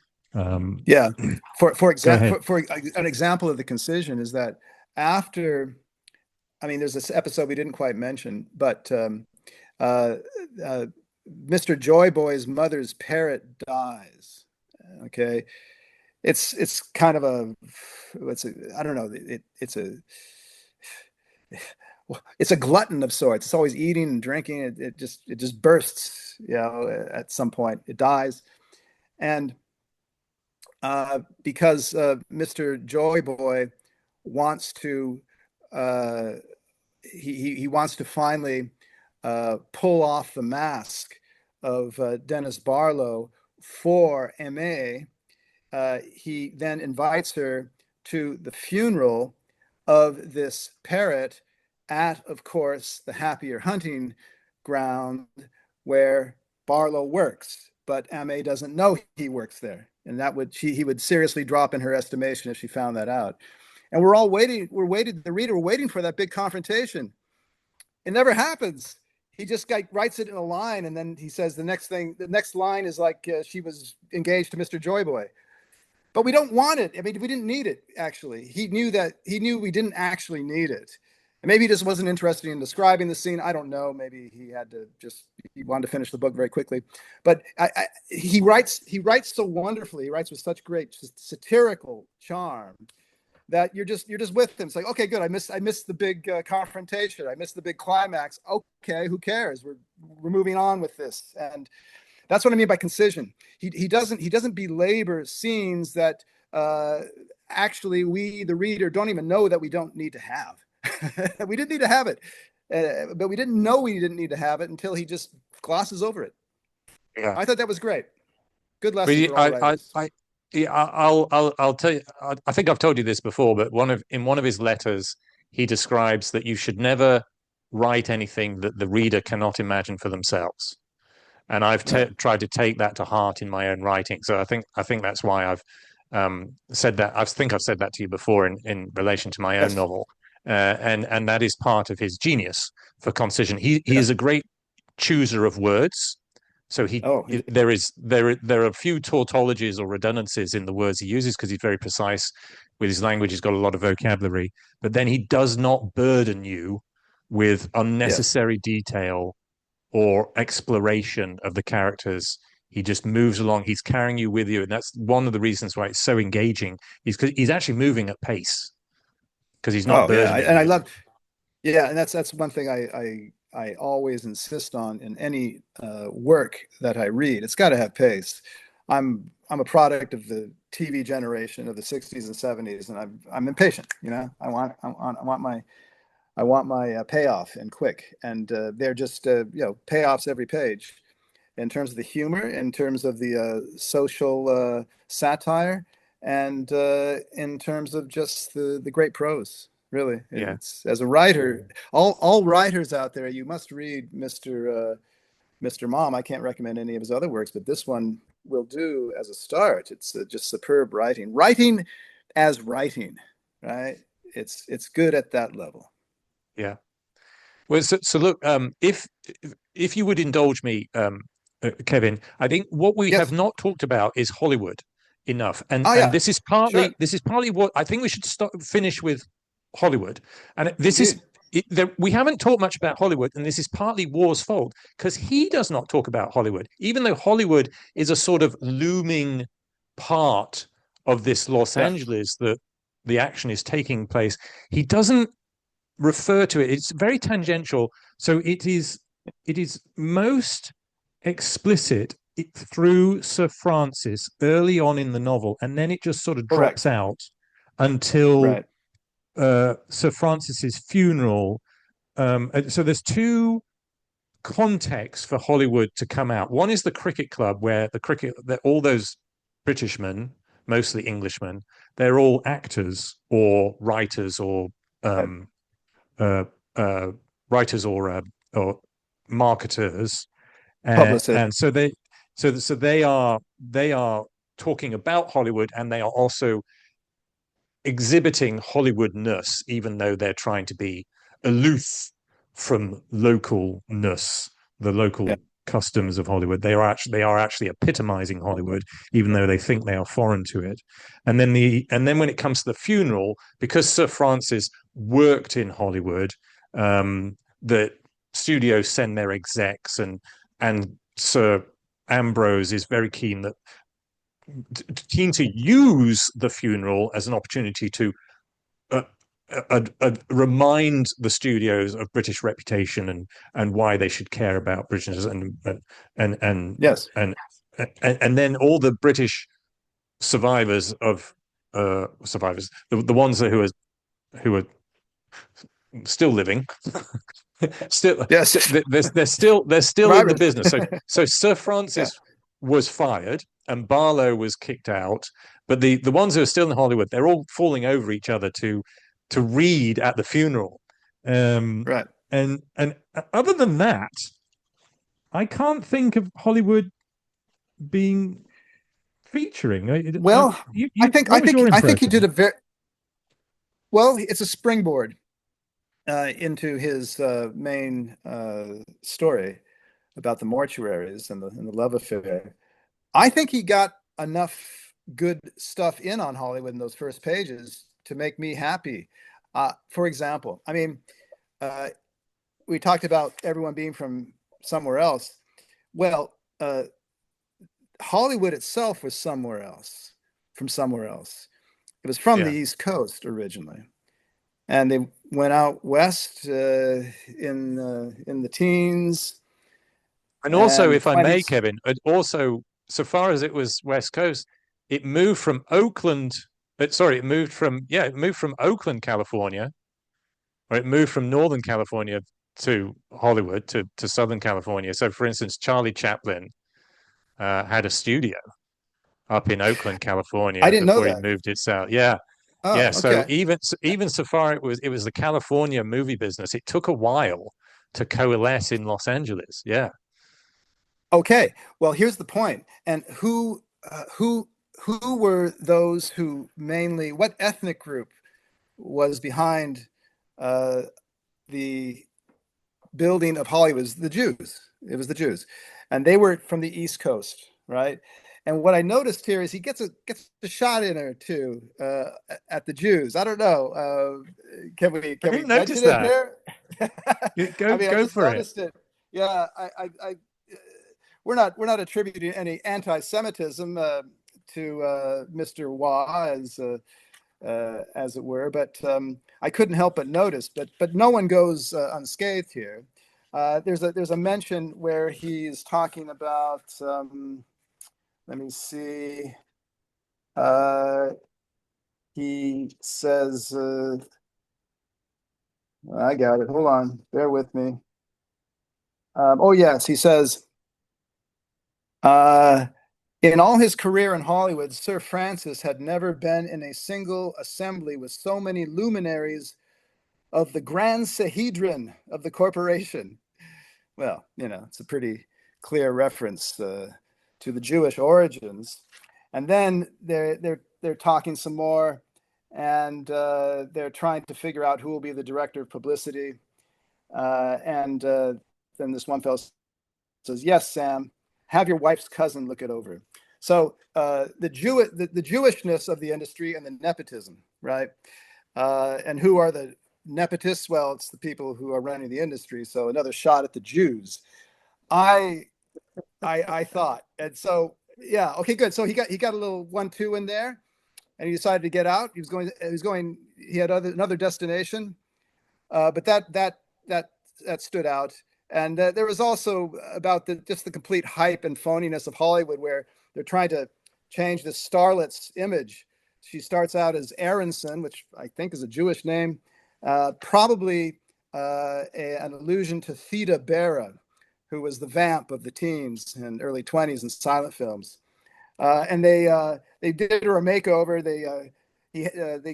yeah. For Go ahead. example, for an example of the concision is that after, I mean, there's this episode we didn't quite mention, but uh, uh, Mr. Joyboy's mother's parrot dies. Okay, it's kind of I don't know, it's a glutton of sorts. It's always eating and drinking. It just bursts, at some point it dies. And because Mr. Joyboy wants to uh, he wants to finally pull off the mask of Dennis Barlow for Aimee. He then invites her to the funeral of this parrot at, of course, the happier hunting ground where Barlow works. But Aimee doesn't know he works there, and he would seriously drop in her estimation if she found that out. And we're all waiting. We're waiting for that big confrontation. It never happens. He just writes it in a line, and then he says the next line is like she was engaged to Mr. Joyboy. But we don't want it. I mean, we didn't need it, actually. He knew we didn't actually need it. And maybe he just wasn't interested in describing the scene. I don't know. Maybe he wanted to finish the book very quickly. But he writes so wonderfully. He writes with such great satirical charm that you're just with him. It's like, okay, good. I missed the big confrontation. I missed the big climax. Okay, who cares? We're moving on with this. And that's what I mean by concision. He doesn't belabor scenes that actually we, the reader, don't even know that we don't need to have. We didn't need to have it, but we didn't know we didn't need to have it until he just glosses over it. Yeah. I thought that was great. Good But lesson for all writers. yeah, I'll tell you. I think I've told you this before, but in one of his letters, he describes that you should never write anything that the reader cannot imagine for themselves. And I've Right. tried to take that to heart in my own writing. So I think that's why I've said that. I think I've said that to you before in relation to my own Yes. novel, and that is part of his genius for concision. He Yeah. is a great chooser of words. So Oh, there are a few tautologies or redundancies in the words he uses because he's very precise. with his language. He's got a lot of vocabulary, but then he does not burden you with Yes. unnecessary detail or exploration of the characters. He just moves along. He's carrying you with you, and that's one of the reasons why it's so engaging. Is because he's actually moving at pace because he's not Oh yeah, burdening and I you. love. Yeah, and that's one thing I always insist on in any work that I read. It's got to have pace. I'm a product of the TV generation of the 60s and 70s, and I'm impatient. You know, I want my payoff and quick, and they're just payoffs every page in terms of the humor, in terms of the social satire, and in terms of just the great prose. Really, Yeah, it's as a writer, all writers out there, you must read Mr. Mom. I can't recommend any of his other works, but this one will do as a start. It's just superb writing. Writing as writing, right? It's good at that level. yeah. Well, so look, if you would indulge me, Kevin, I think what we have Yes. not talked about is Hollywood enough, and Oh and yeah. this Sure. is partly what I think we should finish with Hollywood, and this is. Indeed. We haven't talked much about Hollywood, and this is partly Waugh's fault because he does not talk about Hollywood, even though Hollywood is a sort of looming part of this Los Yeah. Angeles that the action is taking place. He doesn't refer to it. It's very tangential. So it is most explicit through Sir Francis early on in the novel, and then it just sort of drops Correct. out until Right. Sir Francis's funeral. So there's two contexts for Hollywood to come out. One is the cricket club, where all those Britishmen, mostly Englishmen, they're all actors or writers Right. um, uh, uh, writers or marketers, Publicist. and so they are talking about Hollywood, and they are also exhibiting Hollywoodness, even though they're trying to be aloof from localness, the Yeah. local customs of Hollywood. They are actually epitomizing Hollywood, even though they think they are foreign to it. And then when it comes to the funeral, because Sir Francis worked in Hollywood, the studios send their execs, and Sir Ambrose is very keen to use the funeral as an opportunity to uh, remind the studios of British reputation and why they should care about British and and Yes. and and then all the British survivors of survivors, the ones who are still living, still Yes. they're still in the Survivors. business. So Sir Yeah. Francis was fired and Barlow was kicked out, but the ones who are still in Hollywood, they're all falling over each other to read at the funeral. Um, Right. and other than that, I can't think of Hollywood being featuring. Well, What was your I think he did impression? a very well. It's a springboard into his main story about the mortuaries and the love affair. I think he got enough good stuff in on Hollywood in those first pages to make me happy. For example, I mean, uh, we talked about everyone being from somewhere else. Well, Hollywood itself was somewhere else, from somewhere else. It was from the Yeah. East Coast originally, and they went out west in the teens And also, and if I may, 20s. Kevin, also, so far as it was West Coast, it moved from Oakland. Sorry, it moved from Oakland, California, or it moved from Northern California to Hollywood to Southern California. So, for instance, Charlie Chaplin had a studio up in Oakland, I California, didn't know before he that. moved it south. Yeah, Oh, yeah. So okay. even so far it was the California movie business. It took a while to coalesce in Los Angeles. Yeah. Okay. Well, here's the point. And who were those who mainly, what ethnic group was behind uh, the building of Hollywood? It was the Jews. It was the Jews. And they were from the East Coast. right? And what I noticed here is he gets a shot in or two at the Jews. I don't know. Can I we didn't mention notice it that. here? I mean, I Go just for it. noticed it. Yeah, we're not attributing any anti-Semitism to Mr. Waugh as it were, but I couldn't help but notice. But no one goes unscathed here. There's a mention where he's talking about. Let me see. He says, I got it. Hold on. Bear with me. Oh, yes. He says, in all his career in Hollywood, Sir Francis had never been in a single assembly with so many luminaries of the Grand Sahedrin of the corporation. Well, it's a pretty clear reference to the Jewish origins. And then they're talking some more, and they're trying to figure out who will be the director of publicity. And then this one fellow says, "Yes, Sam, have your wife's cousin look it over." So the Jewishness of the industry and the nepotism, right? And who are the nepotists? Well, it's the people who are running the industry. So another shot at the Jews. I thought, and so yeah, okay, good. So he got a little 1-2 in there, and he decided to get out. He was going. He had another destination, but that stood out. And there was also about just the complete hype and phoniness of Hollywood, where they're trying to change the starlet's image. She starts out as Aronson, which I think is a Jewish name, probably an allusion to Theda Bara, who was the vamp of the teens and early 20s in silent films. And they did her a makeover. They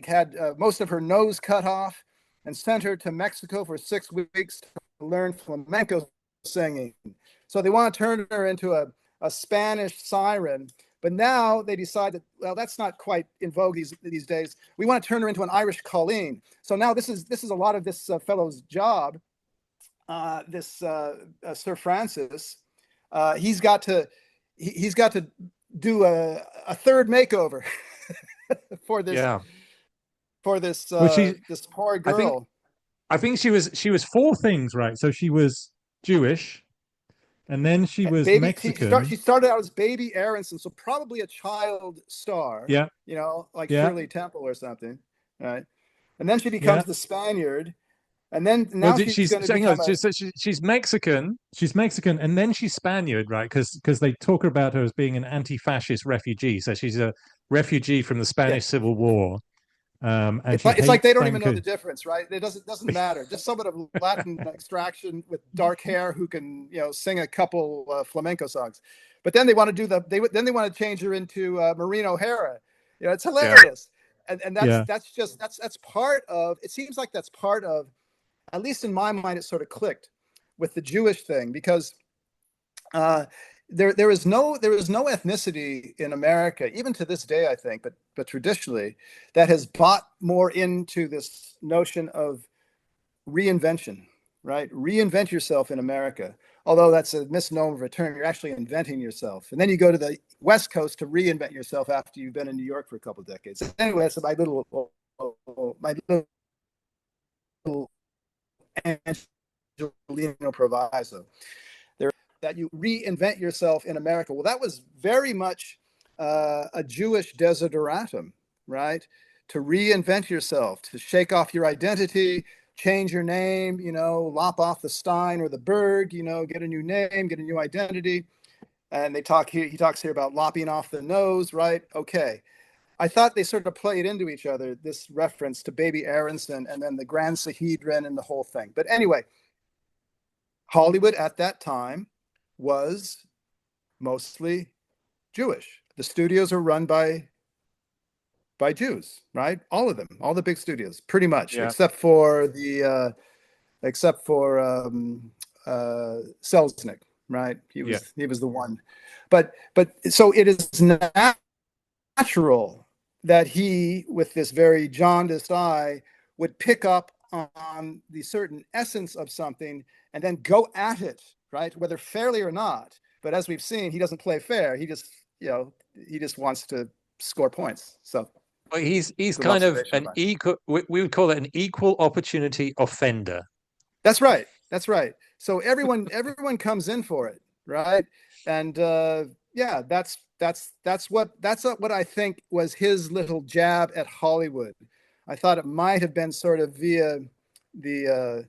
had most of her nose cut off and sent her to Mexico for 6 weeks to learn flamenco singing. So they want to turn her into a Spanish siren. But now they decide that, well, that's not quite in vogue these days. We want to turn her into an Irish Colleen. So now this is a lot of this fellow's job. Sir Francis, he's got to do a third makeover for this Yeah. Well, this poor I think girl. I think she was four things, right? So she was Jewish, and then she was She Mexican. started out as baby Aronson, so probably a child star, Yeah, like yeah, Shirley Temple or something, right? And then she yeah. becomes the Spaniard, and then Well, now she's going to hang on, become a she's Mexican. She's Mexican, and then she's Spaniard, right? Because they talk about her as being an anti-fascist refugee. So she's a refugee from the yeah. Spanish Civil War, and It's she like they hates don't even know Franco. the difference, right? It doesn't matter. Just someone of Latin extraction with dark hair who can sing a couple flamenco songs. But then they want to then they want to change her into Maureen O'Hara. It's Yeah, hilarious. And yeah, that's part of it. Seems like that's part of, at least in my mind, it sort of clicked with the Jewish thing, because uh, there is no ethnicity in America, even to this day, I think, but traditionally, that has bought more into this notion of reinvention, right? Reinvent yourself in America. Although that's a misnomer of a term, you're actually inventing yourself, and then you go to the West Coast to reinvent yourself after you've been in New York for a couple of decades. Anyway, that's my little Angelino proviso. That you reinvent yourself in America. Well, that was very much a Jewish desideratum, right? To reinvent yourself, to shake off your identity, change your name, lop off the Stein or the Berg, get a new name, get a new identity. And he talks here about lopping off the nose, right? Okay. I thought they sort of played into each other, this reference to baby Aronson and then the Grand Sahedrin and the whole thing. But anyway, Hollywood at that time was mostly Jewish. The studios are run by Jews, right? All of them, all the big studios, pretty much, yeah, except for Selznick, right? He yeah, was the one, but so it is natural that he, with this very jaundiced eye, would pick up on the certain essence of something and then go at it, right? Whether fairly or not, But as we've seen, he doesn't play fair. He just, he just wants to score points. So Well, he's it's an kind of observation of an mine. equal. We would call it an equal opportunity offender. That's right. That's right. So everyone comes in for it, right? And yeah, that's what I think was his little jab at Hollywood. I thought it might have been sort of via the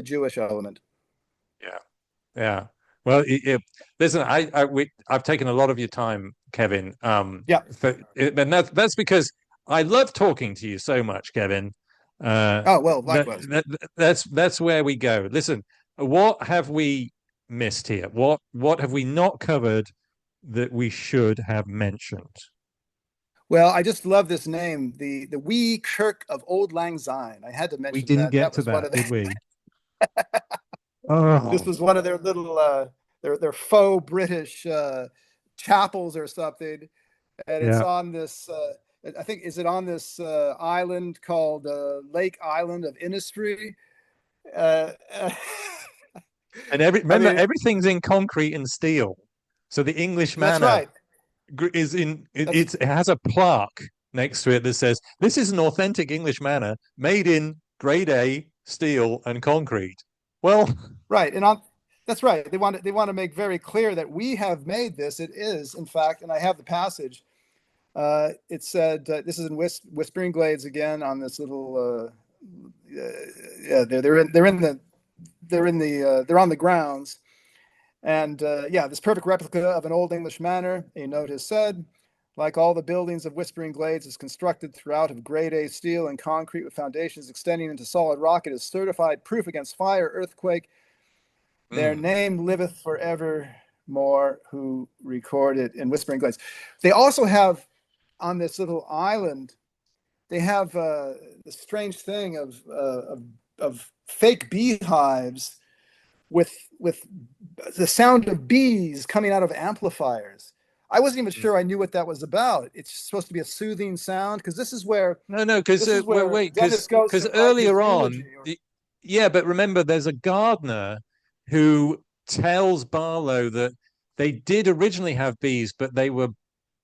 Jewish element. Yeah, yeah. Well, listen, I've taken a lot of your time, Kevin. Yeah. And that's because I love talking to you so much, Kevin. Uh, Oh, well, that, likewise. that's where we go. Listen, what have we missed here? What have we not covered that we should have mentioned? Well, I just love this name, the Wee Kirk of Old Lang Syne. I had to We mention didn't that. get That to was one that, of did the we? this Oh, was one of their little their faux British chapels or something, and it's yeah. on this. I think is it on this island called Lake Island of Innisfree? Uh, And I remember, mean, everything's in concrete and steel. So the English that's manor right. is in That's it has a plaque next to it that says this is an authentic English manor made in grade A steel and concrete. Well, right, and on that's right. They want to make very clear that we have made this. It is, in fact, and I have the passage. It said this is in Whispering Glades again on this little. Yeah, they're on the grounds, and yeah, this perfect replica of an old English manor. A note has said, like all the buildings of Whispering Glades, is constructed throughout of grade A steel and concrete with foundations extending into solid rock. It is certified proof against fire, earthquake. Their mm, name liveth forevermore who record it in Whispering Glades. They also have on this little island, they have the strange thing of fake beehives with the sound of bees coming out of amplifiers. I wasn't even mm. sure I knew what that was about. It's supposed to be a soothing sound because No, because this is where wait, Dennis goes because to write his earlier eulogy. on, yeah, but remember, there's a gardener who tells Barlow that they did originally have bees, but they were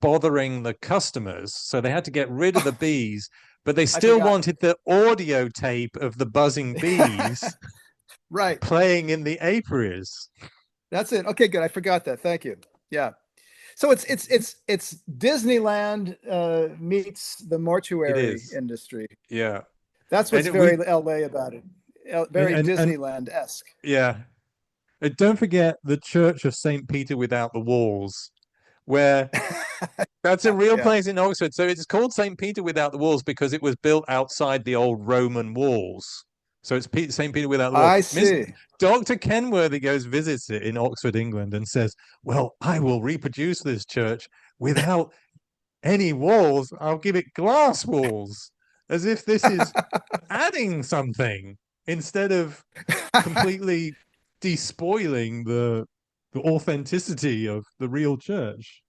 bothering the customers, so they had to get rid of the bees, but they I still forgot. wanted the audio tape of the buzzing bees Right. playing in the apiaries. That's it. Okay, good. I forgot that. Thank you. Yeah. So it's Disneyland meets the It mortuary is, industry. yeah, That's what's and we very LA about it. and Very Disneyland-esque. yeah. Don't forget the Church of Saint Peter without the walls, where that's a real Yeah. place in Oxford. So it's called St. Peter without the walls because it was built outside the old Roman walls. So it's St. Peter without the walls. I Miss see. Dr. Kenworthy goes visits it in Oxford, England, and says, "Well, I will reproduce this church without any walls. I'll give it glass walls, as if this is adding something instead of completely despoiling the authenticity of the real church."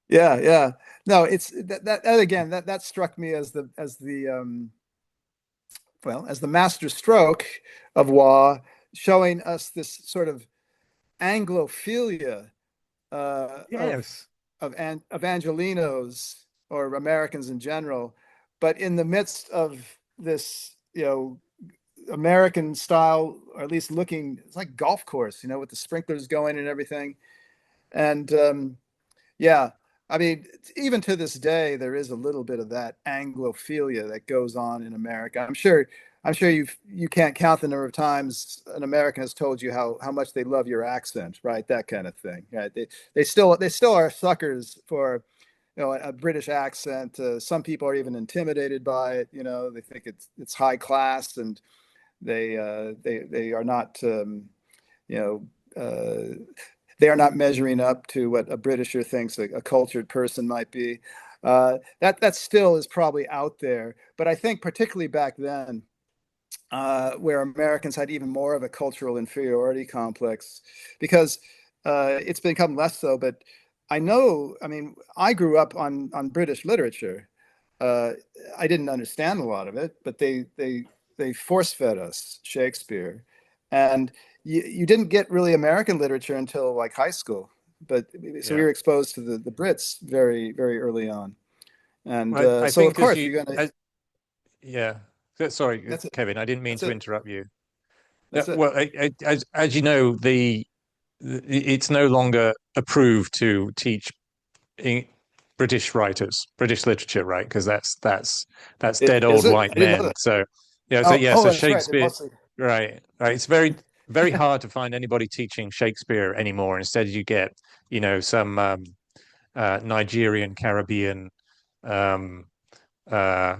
Yeah, yeah. No, it's that again, that struck me as the master stroke of Waugh, showing us this sort of Anglophilia uh, of Yes. of Angelinos or Americans in general, but in the midst of this, American style, or at least looking, it's like golf course, with the sprinklers going and everything. And yeah, I mean, even to this day, there is a little bit of that Anglophilia that goes on in America. I'm sure you can't count the number of times an American has told you how much they love your accent, right? That kind of thing. Right? They still are suckers for a British accent. Some people are even intimidated by it. They think it's high class, and they are not you know they are not measuring up to what a Britisher thinks a cultured person might be. That still is probably out there, but I think particularly back then, where Americans had even more of a cultural inferiority complex, because it's become less so. But I know, I mean, I grew up on British literature. Uh, I didn't understand a lot of it, but they force fed us Shakespeare, and you didn't get really American literature until like high school, but so we Yeah. were exposed to the Brits very, very early on. And I so, of think as course, you, you're gonna. yeah. Sorry, That's it. Kevin, I didn't mean That's to it. interrupt you. Yeah, That's it. well, as you know, it's no longer approved to teach in British writers, British literature, right? Because that's dead Is old it? white I didn't know men. that. So Oh, so that's right. They're Shakespeare, mostly. right. It's very hard to find anybody teaching Shakespeare anymore. Instead, you get some Nigerian, Caribbean, um, uh,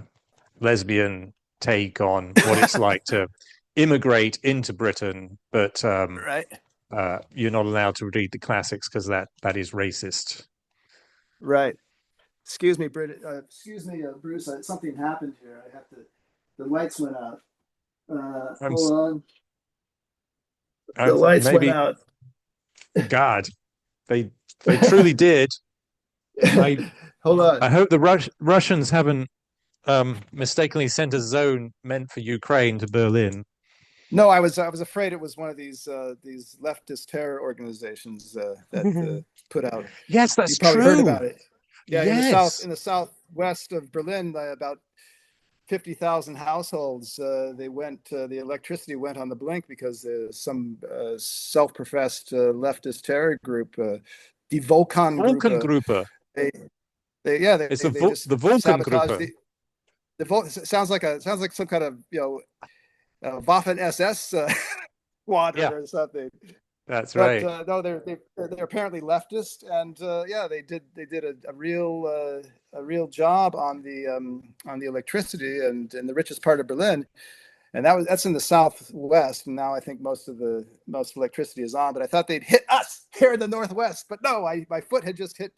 lesbian take on what it's like to immigrate into Britain, but Right. you're not allowed to read the classics because that is racist. Right. Excuse me, Brit. Excuse me, Bruce. Something happened here. I have to. The lights went out. I'm, Hold on. The I'm lights went maybe out. God, they they truly did. I Hold I on. hope the Russians haven't mistakenly sent a zone meant for Ukraine to Berlin. No, I was afraid it was one of these leftist terror organizations that put out. Yes, You that's probably heard true. about it. Yeah, Yes, in the southwest of Berlin, about 50,000 households. They went. The electricity went on the blink because some self-professed leftist terror group, the Volkan group. Volkengruppe. They, yeah, It's they just The sabotaged Volkengruppe. the sounds like some kind of Waffen SS squadron Yeah, or something. that's But right. no, they're apparently leftist, and yeah, they did a real job on the electricity and in the richest part of Berlin, and that's in the southwest. And now I think most electricity is on. But I thought they'd hit us here in the northwest, but no, my foot had just hit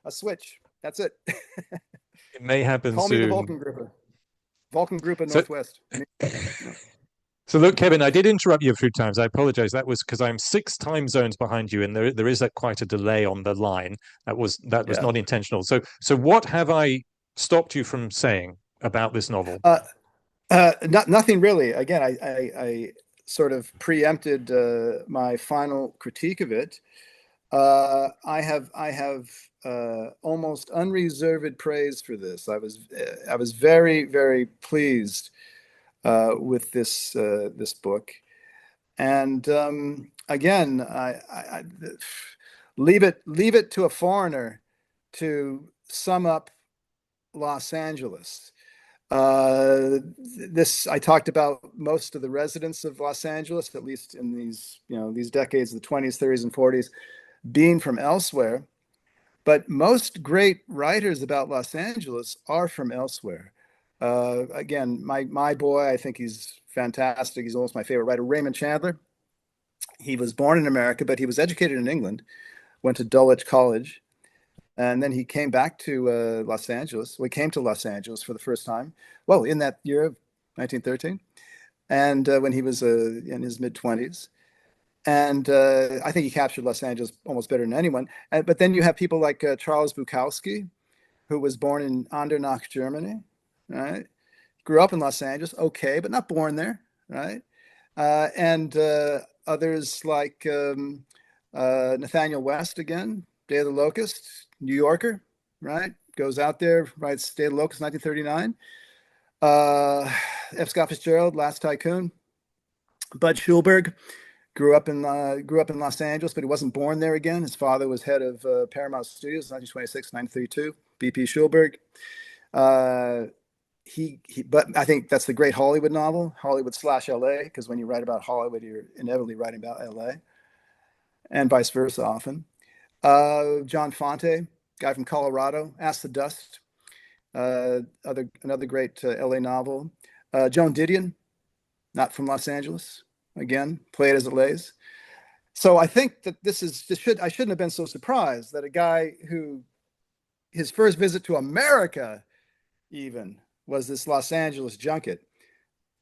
a switch. That's it. It may happen Call me the soon. Vulcan Group. Vulcan Group of So, Northwest. so look, Kevin, I did interrupt you a few times. I apologize. That was because I'm six time zones behind you, and there is quite a delay on the line. That was Yeah. not intentional. So what have I stopped you from saying about this novel? Uh, nothing really. Again, I sort of preempted my final critique of it. I have almost unreserved praise for this. I was very, very pleased with this book. And again, leave it to a foreigner to sum up Los Angeles. This I talked about most of the residents of Los Angeles, at least in these decades, the 20s, 30s, and 40s, being from elsewhere. But most great writers about Los Angeles are from elsewhere. Again, my boy, I think he's fantastic. He's almost my favorite writer, Raymond Chandler. He was born in America, but he was educated in England, went to Dulwich College, and then he came back to Los Angeles. We came to Los Angeles for the first time. Well, in that year of 1913, and when he was in his mid 20s. And I think he captured Los Angeles almost better than anyone. But then you have people like Charles Bukowski, who was born in Andernach, Germany, right? Grew up in Los Angeles, okay, but not born there, right? And others like Nathaniel West again, Day of the Locust, New Yorker, right? Goes out there, writes Day of the Locust, 1939. F. Scott Fitzgerald, Last Tycoon. Bud Schulberg grew up in Los Angeles, but he wasn't born there again. His father was head of Paramount Studios, 1926, 1932. B.P. Schulberg. Uh, but I think that's the great Hollywood novel, Hollywood slash L.A., because when you write about Hollywood, you're inevitably writing about L.A. and vice versa often. John Fonte, guy from Colorado, Ask the Dust, another great L.A. novel. Joan Didion, not from Los Angeles, again, play it as it lays. So I think that I shouldn't have been so surprised that a guy who his first visit to America even was this Los Angeles junket,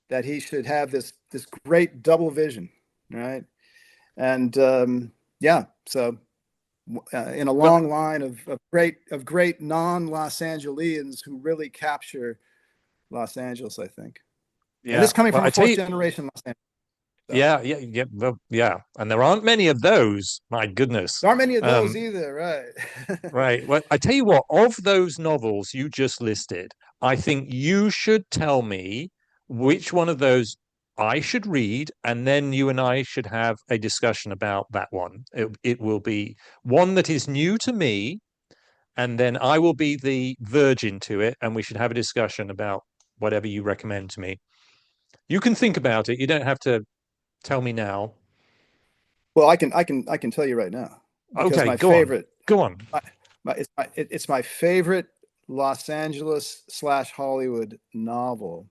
that he should have this great double vision, right? And yeah, so in a Well, long line of great non-Los Angelians who really capture Los Angeles, I think. And yeah. this coming Well, from a I tell fourth you, generation Los Angeles. So yeah. And there aren't many of those. My goodness. there aren't many of those Um, either, right? right. Well, I tell you what, of those novels you just listed, I think you should tell me which one of those I should read, and then you and I should have a discussion about that one. It will be one that is new to me, and then I will be the virgin to it, and we should have a discussion about whatever you recommend to me. You can think about it. You don't have to tell me now. Well, I can tell you right now because Okay, my go on. favorite, Go on. it's my favorite Los Angeles slash Hollywood novel,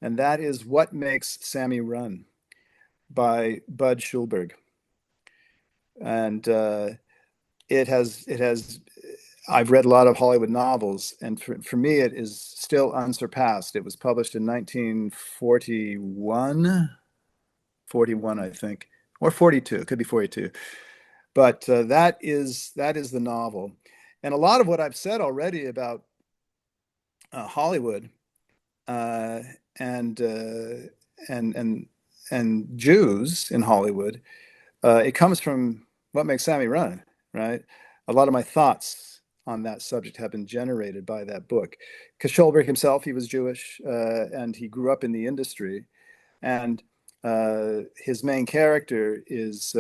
and that is What Makes Sammy Run by Bud Schulberg. And it has I've read a lot of Hollywood novels, and for me it is still unsurpassed. It was published in 1941, 41, I think, or 42. It could be 42. But that is the novel. And a lot of what I've said already about Hollywood uh, and and Jews in Hollywood, it comes from What Makes Sammy Run, right? A lot of my thoughts on that subject have been generated by that book. Because Schulberg himself, he was Jewish, and he grew up in the industry, and his main character is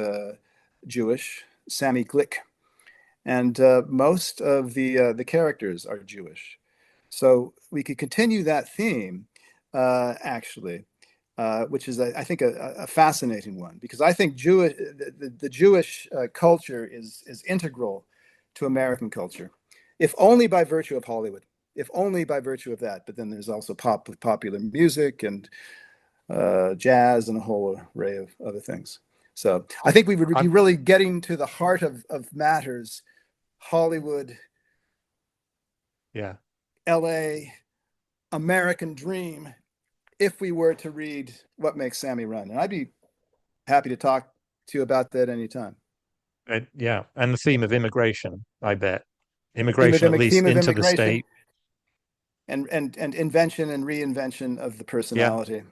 Jewish, Sammy Glick, and most of the characters are Jewish. So we could continue that theme, actually, which is, I think, a fascinating one, because I think the Jewish culture is integral to American culture, if only by virtue of Hollywood, if only by virtue of that. But then there's also popular music and jazz and a whole array of other things. So I think we would be I'm, really getting to the heart of matters: Hollywood, yeah. LA, American dream, if we were to read What Makes Sammy Run. And I'd be happy to talk to you about that anytime. Yeah. And the theme of immigration, I bet. Immigration, at least Theme of into the immigration state. and invention and reinvention of the Yeah. personality.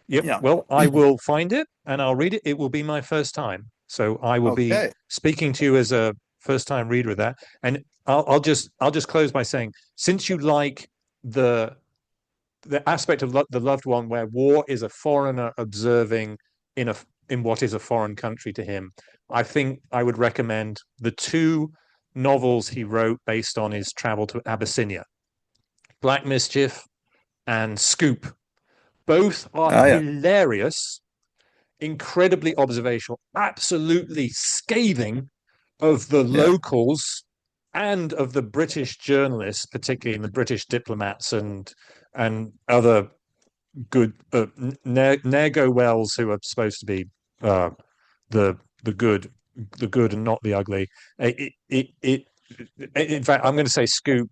Yep. Yeah. Well, I will find it and I'll read it. It will be my first time. So I will be Okay. speaking to you as a first time reader of that. And I'll just close by saying, since you like the the aspect of the loved one where war is a foreigner observing in a in what is a foreign country to him, I think I would recommend the two novels he wrote based on his travel to Abyssinia, Black Mischief and Scoop. Both are Oh yeah. hilarious, incredibly observational, absolutely scathing of the Yeah. locals and of the British journalists, particularly in the British diplomats and other good Nergo Wells, who are supposed to be uh, the the good the good and not the ugly. In fact, I'm going to say Scoop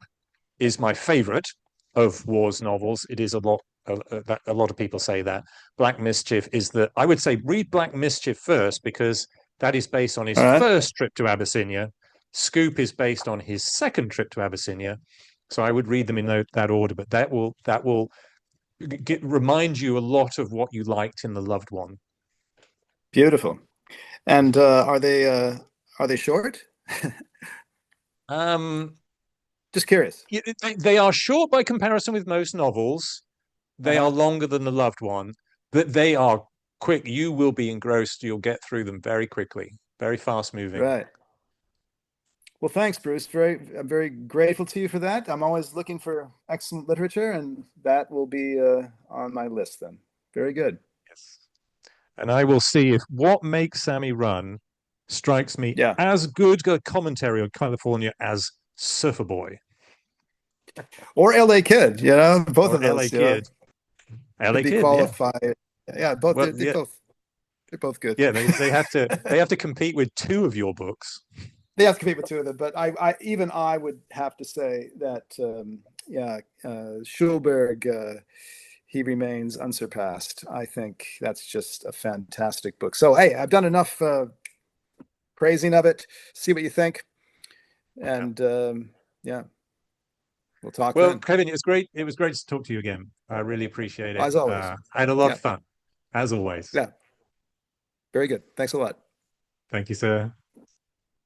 is my favorite of Waugh's novels. It is a lot. A lot of people say that Black Mischief is the. I would say read Black Mischief first because that is based on his All right. first trip to Abyssinia. Scoop is based on his second trip to Abyssinia. So I would read them in that order. But that will remind you a lot of what you liked in The Loved One. Beautiful. And are they short? Um, Just curious. they are short by comparison with most novels. They are Uh-huh. longer than The Loved One, but they are quick. You will be engrossed. You'll get through them very quickly, very fast moving. Right. Well, thanks, Bruce. I'm very grateful to you for that. I'm always looking for excellent literature, and that will be on my list then. Very good. Yes. And I will see if What Makes Sammy Run strikes me Yeah. as good a commentary on California as Surfer Boy Or LA Kid, both or of LA those, Kid. could LA be Kid, yeah. qualified. Yeah, both Well, they yeah, they're both good. yeah. They have to compete with two of your books. They have to compete with two of them, but I would have to say that yeah, Schulberg, he remains unsurpassed. I think that's just a fantastic book. So hey, I've done enough praising of it. See what you think, Yeah. and yeah, we'll talk Well, then. Kevin, it was great. It was great to talk to you again. I really appreciate it. As always. I had a lot Yeah, of fun, as always. yeah. Very good. Thanks a lot. Thank you, sir.